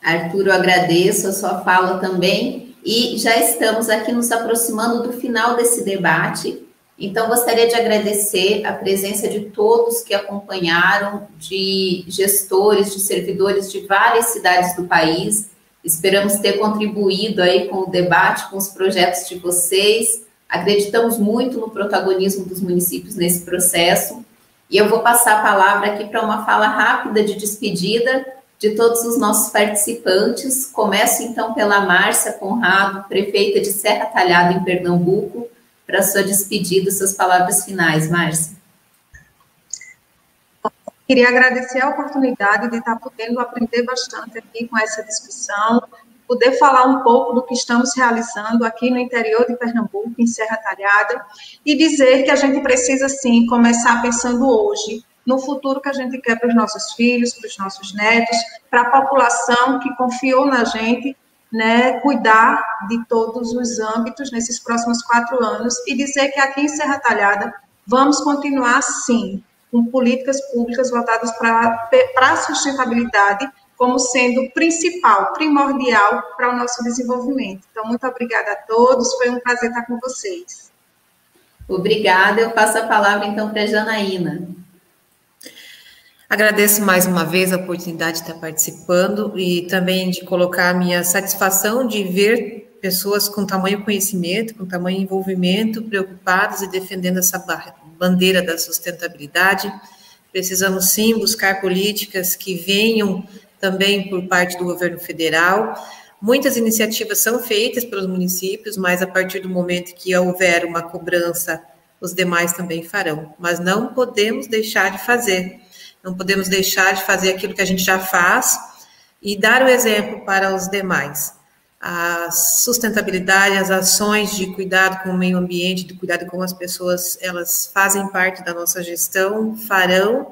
Arturo, eu agradeço a sua fala também e já estamos aqui nos aproximando do final desse debate. Então, gostaria de agradecer a presença de todos que acompanharam, de gestores, de servidores de várias cidades do país. Esperamos ter contribuído aí com o debate, com os projetos de vocês. Acreditamos muito no protagonismo dos municípios nesse processo. E eu vou passar a palavra aqui para uma fala rápida de despedida de todos os nossos participantes. Começo, então, pela Márcia Conrado, prefeita de Serra Talhada, em Pernambuco, para sua despedida, suas palavras finais, Márcia. Queria agradecer a oportunidade de estar podendo aprender bastante aqui com essa discussão, poder falar um pouco do que estamos realizando aqui no interior de Pernambuco, em Serra Talhada, e dizer que a gente precisa, sim, começar pensando hoje no futuro que a gente quer para os nossos filhos, para os nossos netos, para a população que confiou na gente, né, cuidar de todos os âmbitos nesses próximos 4 anos e dizer que aqui em Serra Talhada vamos continuar, sim, com políticas públicas voltadas para a sustentabilidade como sendo principal, primordial para o nosso desenvolvimento. Então, muito obrigada a todos, foi um prazer estar com vocês. Obrigada, eu passo a palavra então para a Janaína. Agradeço mais uma vez a oportunidade de estar participando e também de colocar a minha satisfação de ver pessoas com tamanho conhecimento, com tamanho envolvimento, preocupadas e defendendo essa bandeira da sustentabilidade. Precisamos sim buscar políticas que venham também por parte do governo federal. Muitas iniciativas são feitas pelos municípios, mas a partir do momento que houver uma cobrança, os demais também farão. Mas não podemos deixar de fazer. Não podemos deixar de fazer aquilo que a gente já faz e dar o exemplo para os demais. A sustentabilidade, as ações de cuidado com o meio ambiente, de cuidado com as pessoas, elas fazem parte da nossa gestão, farão,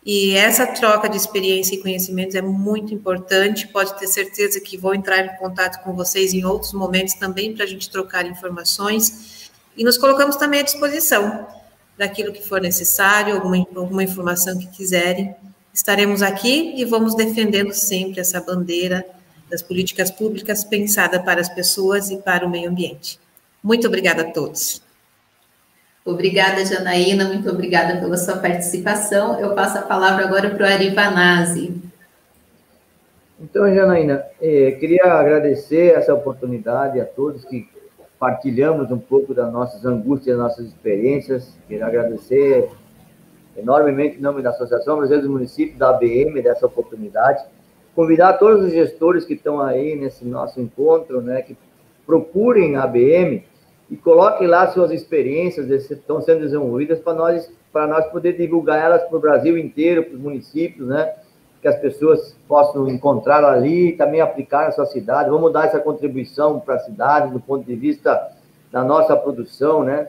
e essa troca de experiência e conhecimentos é muito importante. Pode ter certeza que vou entrar em contato com vocês em outros momentos também para a gente trocar informações, e nos colocamos também à disposição daquilo que for necessário, alguma informação que quiserem. Estaremos aqui e vamos defendendo sempre essa bandeira das políticas públicas pensada para as pessoas e para o meio ambiente. Muito obrigada a todos. Obrigada, Janaína, muito obrigada pela sua participação. Eu passo a palavra agora para o Ari Vanazzi. Então, Janaína, queria agradecer essa oportunidade a todos que partilhamos um pouco das nossas angústias, das nossas experiências. Quero agradecer enormemente em nome da Associação Brasileira dos Municípios, da ABM, dessa oportunidade. Convidar todos os gestores que estão aí nesse nosso encontro, né, que procurem a ABM e coloquem lá suas experiências que estão sendo desenvolvidas para nós poder divulgar elas para o Brasil inteiro, para os municípios, né, que as pessoas possam encontrar ali e também aplicar na sua cidade. Vamos dar essa contribuição para a cidade, do ponto de vista da nossa produção, né?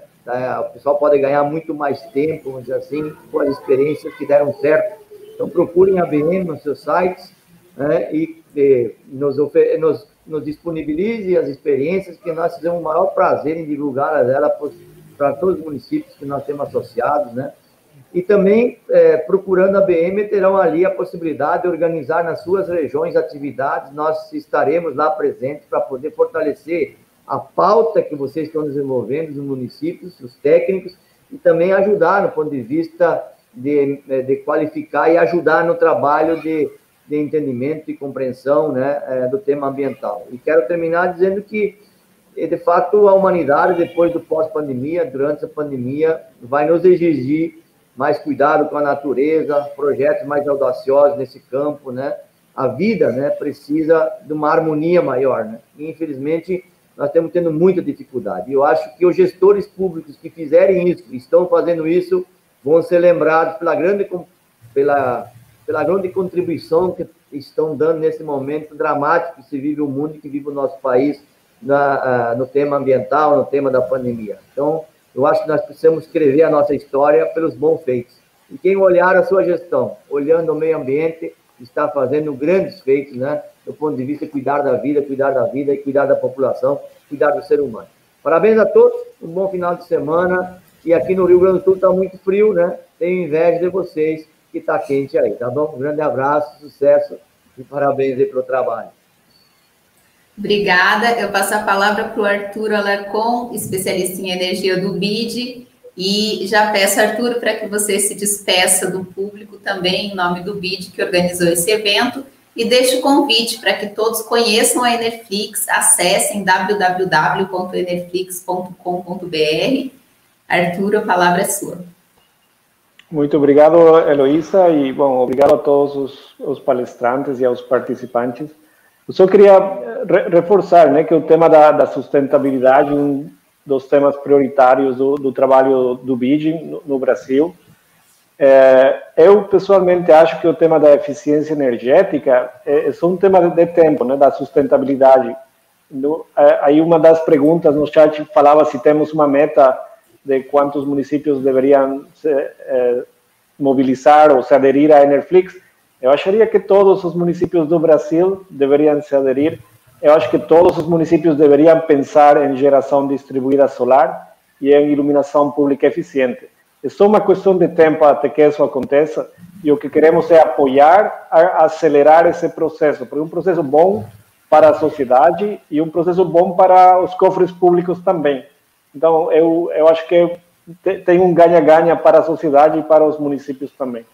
O pessoal pode ganhar muito mais tempo, vamos dizer assim, com as experiências que deram certo. Então, procurem a ABM nos seus sites, né? E nos disponibilize as experiências, que nós fizemos o maior prazer em divulgar elas para todos os municípios que nós temos associados, né? E também, procurando a ABM, terão ali a possibilidade de organizar nas suas regiões atividades. Nós estaremos lá presentes para poder fortalecer a pauta que vocês estão desenvolvendo nos municípios, os técnicos, e também ajudar no ponto de vista de qualificar e ajudar no trabalho de entendimento e compreensão, né, do tema ambiental. E quero terminar dizendo que, de fato, a humanidade, depois do pós-pandemia, durante a pandemia, vai nos exigir mais cuidado com a natureza, projetos mais audaciosos nesse campo, né? A vida, né, precisa de uma harmonia maior, né? E, infelizmente, nós estamos tendo muita dificuldade. E eu acho que os gestores públicos que fizerem isso, estão fazendo isso, vão ser lembrados pela grande contribuição que estão dando nesse momento dramático que se vive o mundo e que vive o nosso país no tema ambiental, no tema da pandemia. Então, eu acho que nós precisamos escrever a nossa história pelos bons feitos. E quem olhar a sua gestão, olhando o meio ambiente, está fazendo grandes feitos, né? Do ponto de vista de cuidar da vida e cuidar da população, cuidar do ser humano. Parabéns a todos, um bom final de semana. E aqui no Rio Grande do Sul está muito frio, né? Tenho inveja de vocês, que está quente aí, tá bom? Um grande abraço, sucesso e parabéns aí pelo trabalho. Obrigada. Eu passo a palavra para o Arturo Alarcon, especialista em energia do BID, e já peço, Arturo, para que você se despeça do público também, em nome do BID, que organizou esse evento, e deixe o convite para que todos conheçam a Enerflix, acessem www.enerflix.com.br. Arturo, a palavra é sua. Muito obrigado, Heloísa, e, bom, obrigado a todos os palestrantes e aos participantes. Eu só queria reforçar, né, que o tema da sustentabilidade é um dos temas prioritários do trabalho do BID no Brasil. Eu, pessoalmente, acho que o tema da eficiência energética é só um tema de tempo, né, da sustentabilidade. Aí uma das perguntas no chat falava se temos uma meta de quantos municípios deveriam se mobilizar ou se aderir à Enerflix. Eu acharia que todos os municípios do Brasil deveriam se aderir. Eu acho que todos os municípios deveriam pensar em geração distribuída solar e em iluminação pública eficiente. É só uma questão de tempo até que isso aconteça, e o que queremos é apoiar, acelerar esse processo, porque é um processo bom para a sociedade e um processo bom para os cofres públicos também. Então, eu acho que tem um ganha-ganha para a sociedade e para os municípios também.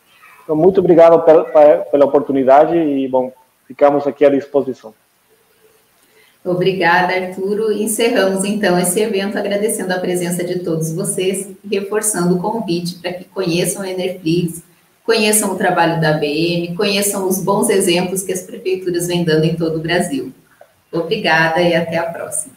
Então, muito obrigado pela oportunidade e, bom, ficamos aqui à disposição. Obrigada, Arturo. Encerramos, então, esse evento agradecendo a presença de todos vocês e reforçando o convite para que conheçam a Enerflix, conheçam o trabalho da ABM, conheçam os bons exemplos que as prefeituras vêm dando em todo o Brasil. Obrigada e até a próxima.